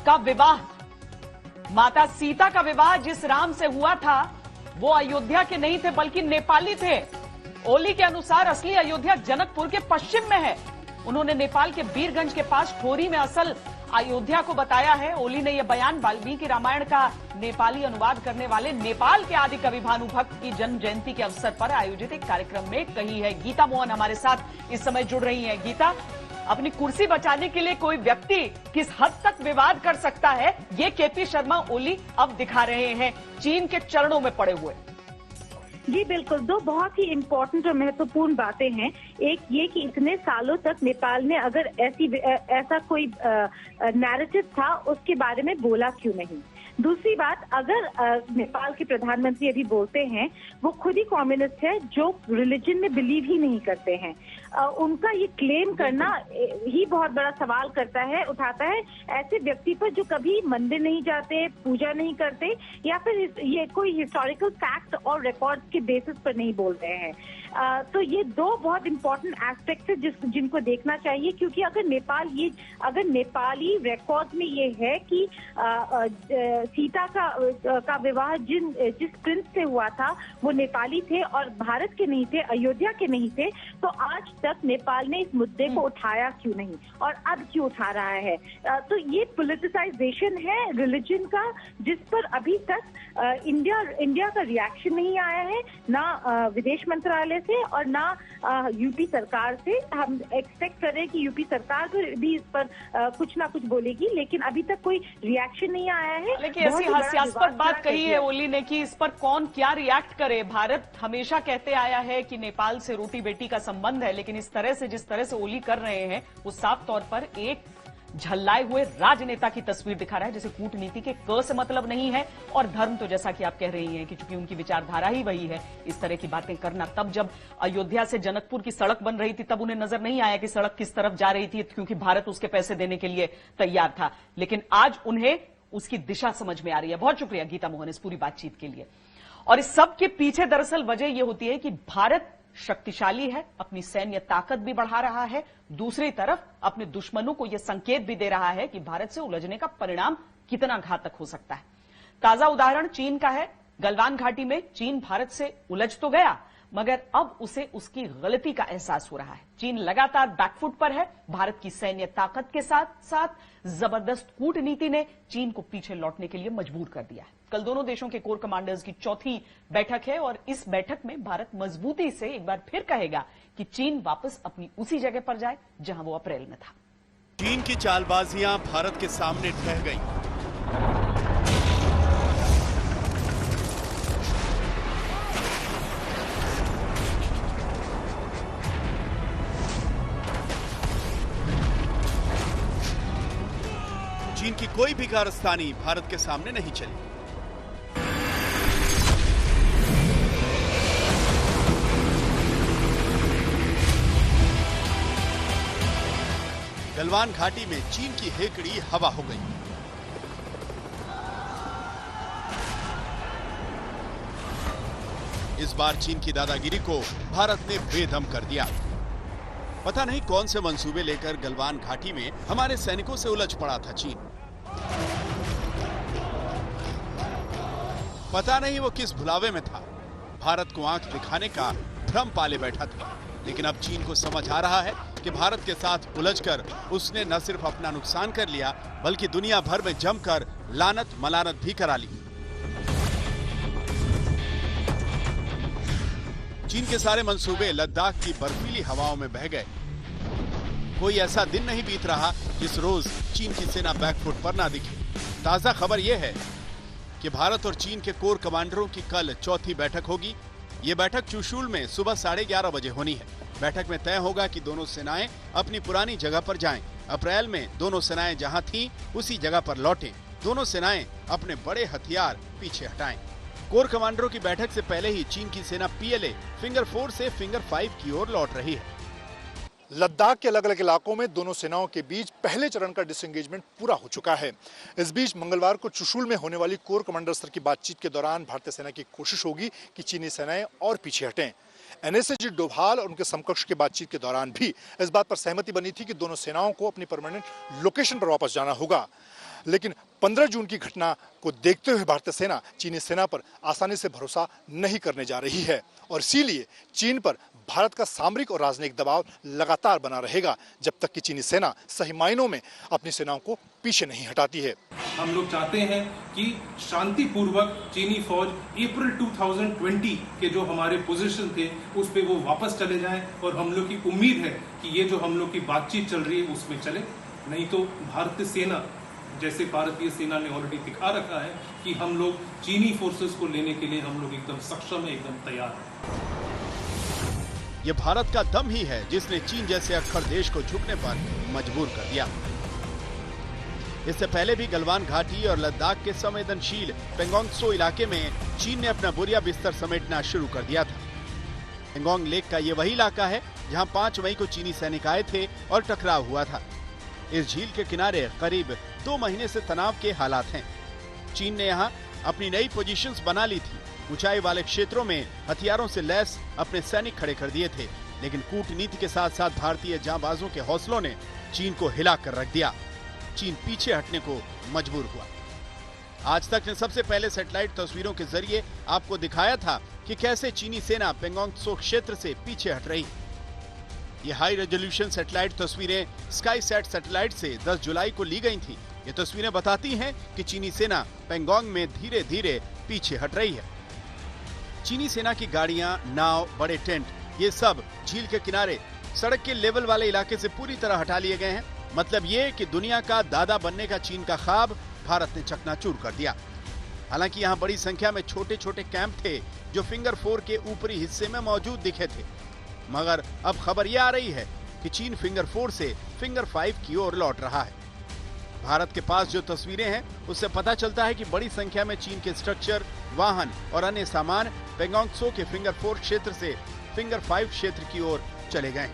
A: का विवाह, माता सीता का विवाह जिस राम से हुआ था वो अयोध्या के नहीं थे बल्कि नेपाली थे। ओली के अनुसार असली अयोध्या जनकपुर के पश्चिम में है। उन्होंने नेपाल के बीरगंज के पास ठोरी में असल अयोध्या को बताया है। ओली ने यह बयान वाल्मीकि रामायण का नेपाली अनुवाद करने वाले नेपाल के आदि कवि भानुभक्त की जन्म जयंती के अवसर पर आयोजित एक कार्यक्रम में कही है। गीता मोहन हमारे साथ इस समय जुड़ रही हैं। गीता, अपनी कुर्सी बचाने के लिए कोई व्यक्ति किस हद तक विवाद कर सकता है, ये केपी शर्मा ओली अब दिखा रहे हैं चीन के चरणों में पड़े हुए।
Q: जी बिल्कुल, दो बहुत ही इम्पोर्टेंट और महत्वपूर्ण बातें हैं। एक ये कि इतने सालों तक नेपाल ने अगर ऐसा कोई नैरेटिव था उसके बारे में बोला क्यों नहीं। दूसरी बात, अगर नेपाल के प्रधानमंत्री अभी बोलते हैं, वो खुद ही कम्युनिस्ट है जो रिलीजन में बिलीव ही नहीं करते हैं। उनका ये क्लेम करना ही बहुत बड़ा सवाल उठाता है ऐसे व्यक्ति पर जो कभी मंदिर नहीं जाते, पूजा नहीं करते, या फिर ये कोई हिस्टोरिकल फैक्ट और रिकॉर्ड्स के बेसिस पर नहीं बोल रहे हैं। तो ये दो बहुत इंपॉर्टेंट एस्पेक्ट है जिनको देखना चाहिए, क्योंकि अगर नेपाली रिकॉर्ड में ये है कि सीता का विवाह जिस प्रिंस से हुआ था वो नेपाली थे और भारत के नहीं थे, अयोध्या के नहीं थे, तो आज तक नेपाल ने इस मुद्दे को उठाया क्यों नहीं और अब क्यों उठा रहा है। तो ये पॉलिटिसाइजेशन है रिलीजन का, जिस पर अभी तक इंडिया का रिएक्शन नहीं आया है, ना विदेश मंत्रालय से और ना यूपी सरकार से। हम एक्सपेक्ट कर रहे हैं कि यूपी सरकार भी इस पर कुछ ना कुछ बोलेगी, लेकिन अभी तक कोई रिएक्शन नहीं आया है।
A: लेकिन ऐसी हास्यास्पद बात कही है ओली ने कि इस पर कौन क्या रिएक्ट करे। भारत हमेशा कहते आया है कि नेपाल से रोटी बेटी का संबंध है, लेकिन इस तरह से जिस तरह से ओली कर रहे हैं वो साफ तौर पर एक झल्लाए हुए राजनेता की तस्वीर दिखा रहा है, जैसे कूटनीति के क से मतलब नहीं है और धर्म तो जैसा कि आप कह रही हैं कि चूंकि उनकी विचारधारा ही वही है इस तरह की बातें करना। तब जब अयोध्या से जनकपुर की सड़क बन रही थी तब उन्हें नजर नहीं आया कि सड़क किस तरफ जा रही थी, क्योंकि भारत उसके पैसे देने के लिए तैयार था, लेकिन आज उन्हें उसकी दिशा समझ में आ रही है। बहुत शुक्रिया गीता मोहन इस पूरी बातचीत के लिए। और इस सब के पीछे दरअसल वजह यह होती है कि भारत शक्तिशाली है, अपनी सैन्य ताकत भी बढ़ा रहा है, दूसरी तरफ अपने दुश्मनों को यह संकेत भी दे रहा है कि भारत से उलझने का परिणाम कितना घातक हो सकता है। ताजा उदाहरण चीन का है। गलवान घाटी में चीन भारत से उलझ तो गया, मगर अब उसे उसकी गलती का एहसास हो रहा है। चीन लगातार बैकफुट पर है। भारत की सैन्य ताकत के साथ साथ जबरदस्त कूटनीति ने चीन को पीछे लौटने के लिए मजबूर कर दिया है। कल दोनों देशों के कोर कमांडर्स की चौथी बैठक है और इस बैठक में भारत मजबूती से एक बार फिर कहेगा कि चीन वापस अपनी उसी जगह पर जाए जहां वो अप्रैल में था।
C: चीन की चालबाजियां भारत के सामने ढह गई। चीन की कोई भी कारस्तानी भारत के सामने नहीं चली। गलवान घाटी में चीन की हेकड़ी हवा हो गई। इस बार चीन की दादागिरी को भारत ने बेदम कर दिया। पता नहीं कौन से मंसूबे लेकर गलवान घाटी में हमारे सैनिकों से उलझ पड़ा था चीन। पता नहीं वो किस भुलावे में था, भारत को आंख दिखाने का भ्रम पाले बैठा था। लेकिन अब चीन को समझ आ रहा है कि भारत के साथ उलझकर उसने न सिर्फ अपना नुकसान कर लिया, बल्कि दुनिया भर में जमकर लानत मलानत भी करा ली। चीन के सारे मंसूबे लद्दाख की बर्फीली हवाओं में बह गए। कोई ऐसा दिन नहीं बीत रहा जिस रोज चीन की सेना बैकफुट पर ना दिखे। ताजा खबर यह है कि भारत और चीन के कोर कमांडरों की कल चौथी बैठक होगी। ये बैठक चुशूल में सुबह 11:30 बजे होनी है। बैठक में तय होगा कि दोनों सेनाएं अपनी पुरानी जगह पर जाएं। अप्रैल में दोनों सेनाएं जहां थीं उसी जगह पर लौटें। दोनों सेनाएं अपने बड़े हथियार पीछे हटाएं। कोर कमांडरों की बैठक से पहले ही चीन की सेना PLA फिंगर 4 से फिंगर 5 की ओर लौट रही है।
R: लद्दाख के अलग अलग इलाकों में दोनों सेनाओं के बीच पहले चरण का डिसएंगेजमेंट पूरा हो चुका है। इस बीच मंगलवार को चुशूल में होने वाली कोर कमांडर स्तर की बातचीत के दौरान भारतीय सेना की कोशिश होगी कि चीनी सेनाएं और पीछे हटें। NSAG डोभाल और उनके समकक्ष की बातचीत के दौरान भी इस बात पर सहमति बनी थी कि दोनों सेनाओं को अपनी परमानेंट लोकेशन पर वापस जाना होगा। लेकिन 15 जून की घटना को देखते हुए भारतीय सेना चीनी सेना पर आसानी से भरोसा नहीं करने जा रही है और इसीलिए चीन पर भारत का सामरिक और राजनयिक दबाव लगातार बना रहेगा जब तक कि चीनी सेना सही मायनों में अपनी सेनाओं को पीछे नहीं हटाती है।
S: हम लोग चाहते हैं कि शांतिपूर्वक चीनी फौज अप्रैल 2020 के जो हमारे पोजीशन थे उस पे वो वापस चले जाएं और हम लोग की उम्मीद है कि ये जो हम लोग की बातचीत चल रही है उसमें चले, नहीं तो भारतीय सेना जैसे भारतीय सेना ने ऑलरेडी दिखा रखा है कि हम लोग चीनी फोर्सेस को लेने के लिए हम लोग एकदम सक्षम है, एकदम तैयार है।
C: ये भारत का दम ही है जिसने चीन जैसे अक्खर देश को झुकने पर मजबूर कर दिया। इससे पहले भी गलवान घाटी और लद्दाख के संवेदनशील पेंगोंग त्सो इलाके में चीन ने अपना बोरिया बिस्तर समेटना शुरू कर दिया था। पेंगोंग लेक का ये वही इलाका है जहां 5 मई को चीनी सैनिक आए थे और टकराव हुआ था। इस झील के किनारे करीब 2 महीने से तनाव के हालात हैं। चीन ने यहाँ अपनी नई पोजीशंस बना ली थी। ऊंचाई वाले क्षेत्रों में हथियारों से लैस अपने सैनिक खड़े कर दिए थे, लेकिन कूटनीति के साथ साथ भारतीय जांबाजों के हौसलों ने चीन को हिला कर रख दिया। चीन पीछे हटने को मजबूर हुआ। आज तक ने सबसे पहले सैटेलाइट तस्वीरों के जरिए आपको दिखाया था कि कैसे चीनी सेना पेंगोंग त्सो क्षेत्र से पीछे हट रही। ये हाई रेजोल्यूशन सैटेलाइट तस्वीरें स्काईसैट सैटेलाइट से 10 जुलाई को ली गई थी। ये तस्वीरें बताती हैं कि चीनी सेना पेंगोंग में धीरे धीरे पीछे हट रही है। चीनी सेना की गाड़ियां, नाव, बड़े टेंट, ये सब झील के किनारे सड़क के लेवल वाले इलाके से पूरी तरह हटा लिए गए हैं। मतलब ये कि दुनिया का दादा बनने का चीन का ख्वाब भारत ने चकनाचूर कर दिया। हालांकि यहाँ बड़ी संख्या में छोटे छोटे कैंप थे जो फिंगर 4 के ऊपरी हिस्से में मौजूद दिखे थे, मगर अब खबर यह आ रही है कि चीन फिंगर 4 से फिंगर 5 की ओर लौट रहा है। भारत के पास जो तस्वीरें हैं उससे पता चलता है कि बड़ी संख्या में चीन के स्ट्रक्चर, वाहन और अन्य सामान पेंगोंग त्सो के फिंगर 4 क्षेत्र से फिंगर 5 क्षेत्र की ओर चले गए।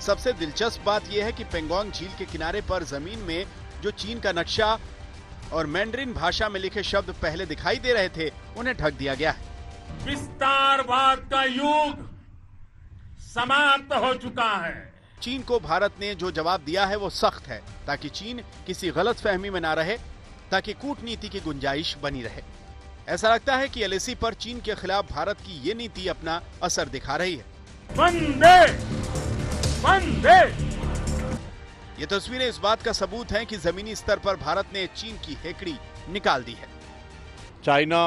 C: सबसे दिलचस्प बात यह है कि पेंगोंग झील के किनारे पर जमीन में जो चीन का नक्शा और मैंडरिन भाषा में लिखे शब्द पहले दिखाई दे रहे थे, उन्हें ढक दिया गया है।
T: विस्तारवाद का युग समाप्त हो चुका है।
C: चीन को भारत ने जो जवाब दिया है वो सख्त है, ताकि चीन किसी गलतफहमी में ना रहे, ताकि कूटनीति की गुंजाइश बनी रहे। ऐसा लगता है कि एलएसी पर चीन के खिलाफ भारत की ये नीति अपना असर दिखा रही है।
T: वंदे वंदे।
C: ये तस्वीरें इस बात का सबूत हैं कि जमीनी स्तर पर भारत ने चीन की हेकड़ी निकाल दी है।
U: चाइना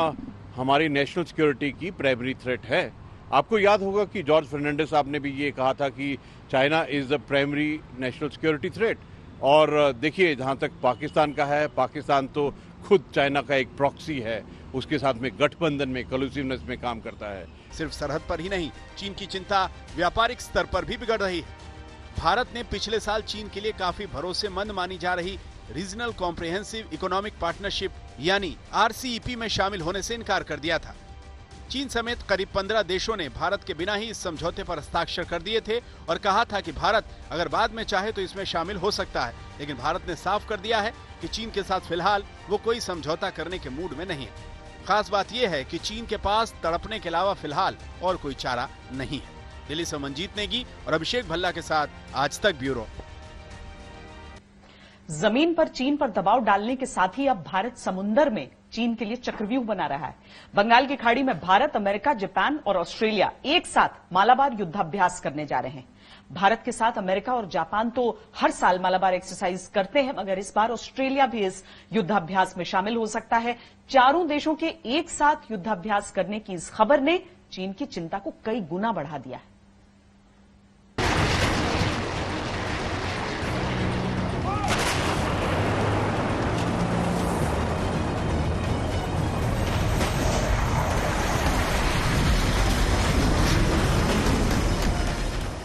U: हमारी नेशनल सिक्योरिटी की प्राइमरी थ्रेट है। आपको याद होगा कि जॉर्ज फर्नांडिस साहब ने भी ये कहा था कि China is the primary national security threat. और देखिए, जहां तक पाकिस्तान का है, पाकिस्तान तो खुद चाइना का एक प्रॉक्सी है, उसके साथ में गठबंधन में, कलूसिवनेस में काम करता है।
C: सिर्फ सरहद पर ही नहीं, चीन की चिंता व्यापारिक स्तर पर भी बिगड़ रही है। भारत ने पिछले साल चीन के लिए काफी भरोसेमंद मानी जा रही रीजनल कॉम्प्रिहेंसिव इकोनॉमिक पार्टनरशिप यानी RCEP में शामिल होने से इनकार कर दिया था। चीन समेत करीब 15 देशों ने भारत के बिना ही इस समझौते पर हस्ताक्षर कर दिए थे और कहा था कि भारत अगर बाद में चाहे तो इसमें शामिल हो सकता है, लेकिन भारत ने साफ कर दिया है कि चीन के साथ फिलहाल वो कोई समझौता करने के मूड में नहीं है। खास बात यह है कि चीन के पास तड़पने के अलावा फिलहाल और कोई चारा नहीं है। दिल्ली से मंजीत नेगी और अभिषेक भल्ला के साथ आज तक ब्यूरो।
A: जमीन पर चीन पर दबाव डालने के साथ ही अब भारत समुंदर में चीन के लिए चक्रव्यूह बना रहा है। बंगाल की खाड़ी में भारत, अमेरिका, जापान और ऑस्ट्रेलिया एक साथ मालाबार युद्धाभ्यास करने जा रहे हैं। भारत के साथ अमेरिका और जापान तो हर साल मालाबार एक्सरसाइज करते हैं, मगर इस बार ऑस्ट्रेलिया भी इस युद्धाभ्यास में शामिल हो सकता है। चारों देशों के एक साथ युद्धाभ्यास करने की इस खबर ने चीन की चिंता को कई गुना बढ़ा दिया है।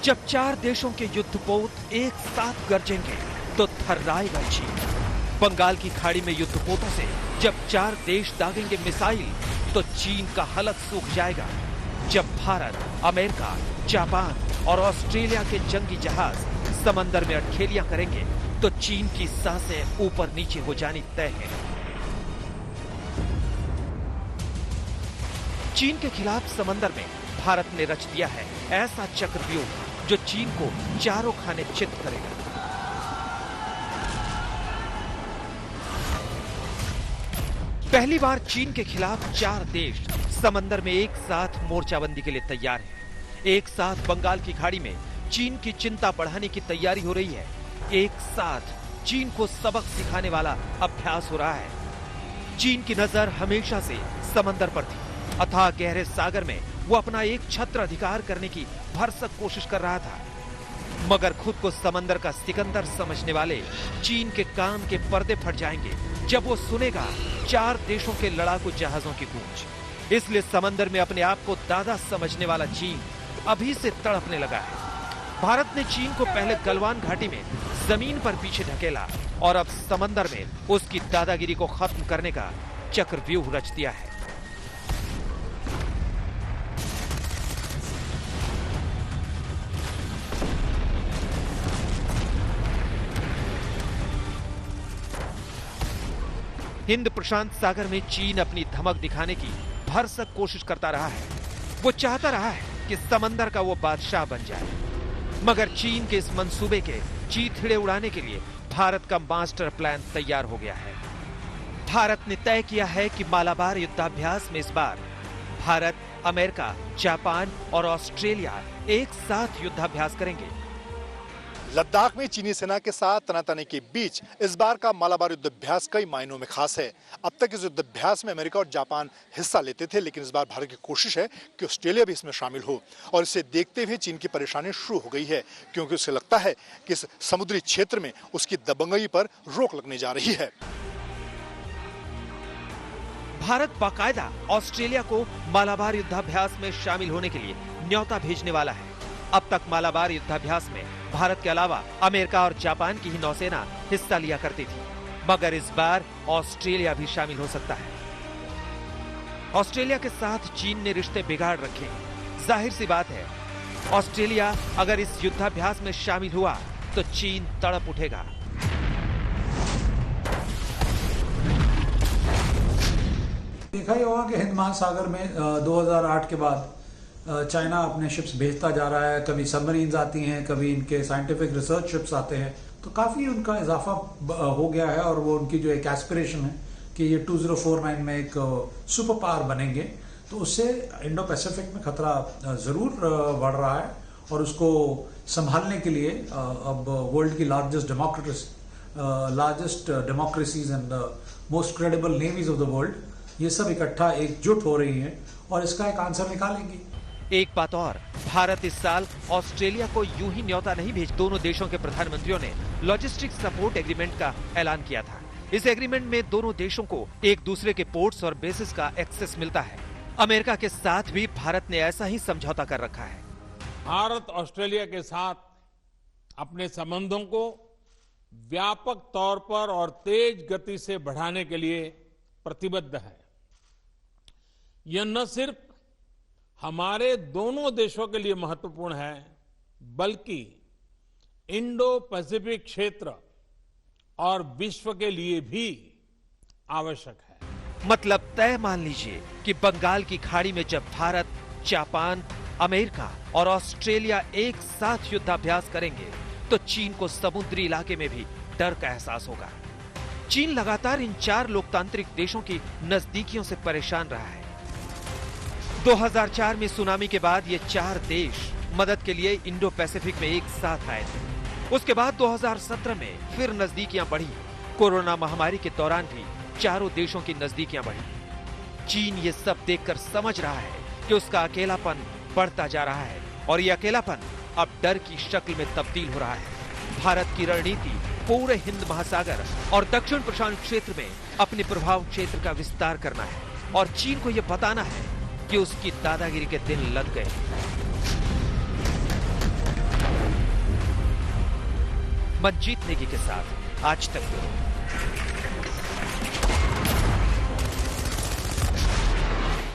V: जब 4 देशों के युद्धपोत एक साथ गरजेंगे तो थर्राएगा चीन। बंगाल की खाड़ी में युद्धपोतों से जब 4 देश दागेंगे मिसाइल तो चीन का हलक सूख जाएगा। जब भारत, अमेरिका, जापान और ऑस्ट्रेलिया के जंगी जहाज समंदर में अटखेलियां करेंगे तो चीन की सांसें ऊपर नीचे हो जानी तय है। चीन के खिलाफ समंदर में भारत ने रच दिया है ऐसा चक्रव्यूह जो चीन को चारों खाने चित करेगा। पहली बार चीन के खिलाफ 4 देश समंदर में एक साथ मोर्चाबंदी के लिए तैयार हैं। एक साथ बंगाल की खाड़ी में चीन की चिंता बढ़ाने की तैयारी हो रही है। एक साथ चीन को सबक सिखाने वाला अभ्यास हो रहा है। चीन की नजर हमेशा से समंदर पर थी। अथाह गहरे सागर में वो अपना एक छत्र अधिकार करने की भरसक कोशिश कर रहा था, मगर खुद को समंदर का सिकंदर समझने वाले चीन के कान के पर्दे फट जाएंगे जब वो सुनेगा 4 देशों के लड़ाकू जहाजों की गूंज। इसलिए समंदर में अपने आप को दादा समझने वाला चीन अभी से तड़पने लगा है। भारत ने चीन को पहले गलवान घाटी में जमीन पर पीछे ढकेला और अब समंदर में उसकी दादागिरी को खत्म करने का चक्रव्यूह रच दिया है। हिंद प्रशांत सागर में चीन अपनी धमक दिखाने की भरसक कोशिश करता रहा है। वो चाहता रहा है कि समंदर का वो बादशाह बन जाए, मगर चीन के इस मंसूबे के चीथड़े उड़ाने के लिए भारत का मास्टर प्लान तैयार हो गया है। भारत ने तय किया है कि मालाबार युद्धाभ्यास में इस बार भारत, अमेरिका, जापान और ऑस्ट्रेलिया एक साथ युद्धाभ्यास करेंगे।
R: लद्दाख में चीनी सेना के साथ तनातनी के बीच इस बार का मालाबार युद्धाभ्यास कई मायनों में खास है। अब तक इस युद्धाभ्यास में अमेरिका और जापान हिस्सा लेते थे, लेकिन इस बार भारत की कोशिश है कि ऑस्ट्रेलिया भी इसमें शामिल हो। और इसे देखते हुए चीन की परेशानी शुरू हो गई है, क्योंकि उसे लगता है कि इस समुद्री क्षेत्र में उसकी दबंगई पर रोक लगने जा रही है।
V: भारत बाकायदा ऑस्ट्रेलिया को मालाबार युद्धाभ्यास में शामिल होने के लिए न्योता भेजने वाला है। अब तक मालाबार युद्धाभ्यास में भारत के अलावा अमेरिका और जापान की ही नौसेना हिस्सा लिया करती थी, मगर इस बार ऑस्ट्रेलिया भी शामिल हो सकता है। ऑस्ट्रेलिया के साथ चीन ने रिश्ते बिगाड़ रखे हैं। जाहिर सी बात है, ऑस्ट्रेलिया अगर इस युद्धाभ्यास में शामिल हुआ तो चीन तड़प उठेगा।
D: देखा ही होगा कि हिंद महासागर में 2008 के बाद चाइना अपने शिप्स भेजता जा रहा है। कभी सबमरीन्स आती हैं, कभी इनके साइंटिफिक रिसर्च शिप्स आते हैं, तो काफ़ी उनका इजाफा हो गया है। और वो उनकी जो एक एस्पिरेशन है कि ये 2049 में एक सुपर पावर बनेंगे, तो उससे इंडो पैसिफिक में खतरा ज़रूर बढ़ रहा है। और उसको संभालने के लिए अब वर्ल्ड की largest democracies and most credible navies of the world, ये सब इकट्ठा एकजुट हो रही हैं और इसका एक आंसर निकालेंगी।
V: एक बात और, भारत इस साल ऑस्ट्रेलिया को यूं ही न्योता नहीं भेज। दोनों देशों के प्रधानमंत्रियों ने लॉजिस्टिक सपोर्ट एग्रीमेंट का ऐलान किया था। इस एग्रीमेंट में दोनों देशों को एक दूसरे के पोर्ट्स और बेसिस का एक्सेस मिलता है। अमेरिका के साथ भी भारत ने ऐसा ही समझौता कर रखा है।
T: भारत ऑस्ट्रेलिया के साथ अपने संबंधों को व्यापक तौर पर और तेज गति से बढ़ाने के लिए प्रतिबद्ध है। यह न सिर्फ हमारे दोनों देशों के लिए महत्वपूर्ण है, बल्कि इंडो पैसिफिक क्षेत्र और विश्व के लिए भी आवश्यक है।
V: मतलब तय मान लीजिए कि बंगाल की खाड़ी में जब भारत, जापान, अमेरिका और ऑस्ट्रेलिया एक साथ युद्धाभ्यास करेंगे तो चीन को समुद्री इलाके में भी डर का एहसास होगा। चीन लगातार इन 4 लोकतांत्रिक देशों की नजदीकियों से परेशान रहा है। 2004 में सुनामी के बाद ये 4 देश मदद के लिए इंडो पैसिफिक में एक साथ आए थे। उसके बाद 2017 में फिर नजदीकियां बढ़ी। कोरोना महामारी के दौरान भी चारों देशों की नजदीकियां बढ़ी। चीन ये सब देखकर समझ रहा है कि उसका अकेलापन बढ़ता जा रहा है और ये अकेलापन अब डर की शक्ल में तब्दील हो रहा है। भारत की रणनीति पूरे हिंद महासागर और दक्षिण प्रशांत क्षेत्र में अपने प्रभाव क्षेत्र का विस्तार करना है और चीन को यह बताना है कि उसकी दादागिरी के दिन लग गए। मंजीत नेगी के साथ आज तक ब्यूरो।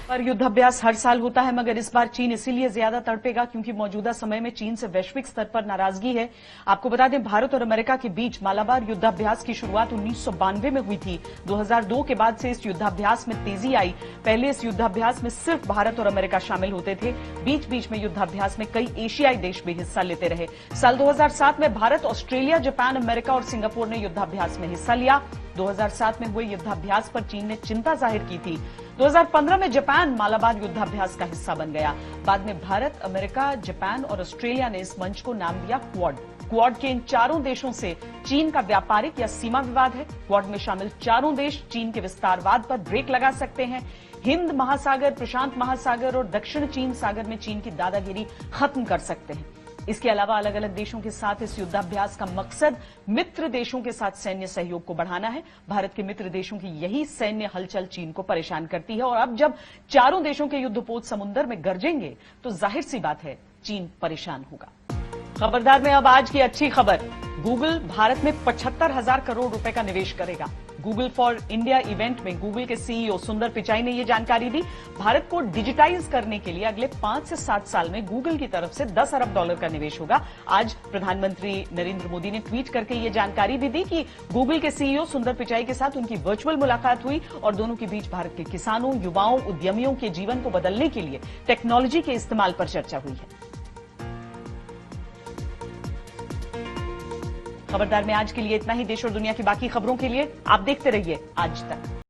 A: पर युद्धाभ्यास हर साल होता है, मगर इस बार चीन इसीलिए ज्यादा तड़पेगा क्योंकि मौजूदा समय में चीन से वैश्विक स्तर पर नाराजगी है। आपको बता दें, भारत और अमेरिका के बीच मालाबार युद्धाभ्यास की शुरुआत 1992 में हुई थी। 2002 के बाद से इस युद्धाभ्यास में तेजी आई। पहले इस युद्धाभ्यास में सिर्फ भारत और अमेरिका शामिल होते थे। बीच बीच में युद्धाभ्यास में कई एशियाई देश भी हिस्सा लेते रहे। साल 2007 में भारत, ऑस्ट्रेलिया, जापान, अमेरिका और सिंगापुर ने युद्धाभ्यास में हिस्सा लिया। 2007 में हुए युद्धाभ्यास पर चीन ने चिंता जाहिर की थी। 2015 में जापान मालाबार युद्धाभ्यास का हिस्सा बन गया। बाद में भारत, अमेरिका, जापान और ऑस्ट्रेलिया ने इस मंच को नाम दिया क्वाड। क्वाड के इन चारों देशों से चीन का व्यापारिक या सीमा विवाद है। क्वाड में शामिल चारों देश चीन के विस्तारवाद पर ब्रेक लगा सकते हैं। हिंद महासागर, प्रशांत महासागर और दक्षिण चीन सागर में चीन की दादागिरी खत्म कर सकते हैं। इसके अलावा अलग अलग देशों के साथ इस युद्धाभ्यास का मकसद मित्र देशों के साथ सैन्य सहयोग को बढ़ाना है। भारत के मित्र देशों की यही सैन्य हलचल चीन को परेशान करती है और अब जब चारों देशों के युद्धपोत समुद्र में गरजेंगे तो जाहिर सी बात है चीन परेशान होगा। खबरदार में अब आज की अच्छी खबर, गूगल भारत में 75,000 करोड़ रुपए का निवेश करेगा। गूगल फॉर इंडिया इवेंट में गूगल के सीईओ सुंदर पिचाई ने यह जानकारी दी। भारत को डिजिटाइज करने के लिए अगले 5 से 7 साल में गूगल की तरफ से $10 अरब का निवेश होगा। आज प्रधानमंत्री नरेंद्र मोदी ने ट्वीट करके यह जानकारी भी दी कि गूगल के सीईओ सुंदर पिचाई के साथ उनकी वर्चुअल मुलाकात हुई और दोनों के बीच भारत के किसानों, युवाओं, उद्यमियों के जीवन को बदलने के लिए टेक्नोलॉजी के इस्तेमाल पर चर्चा हुई है। खबरदार में आज के लिए इतना ही। देश और दुनिया की बाकी खबरों के लिए आप देखते रहिए आज तक।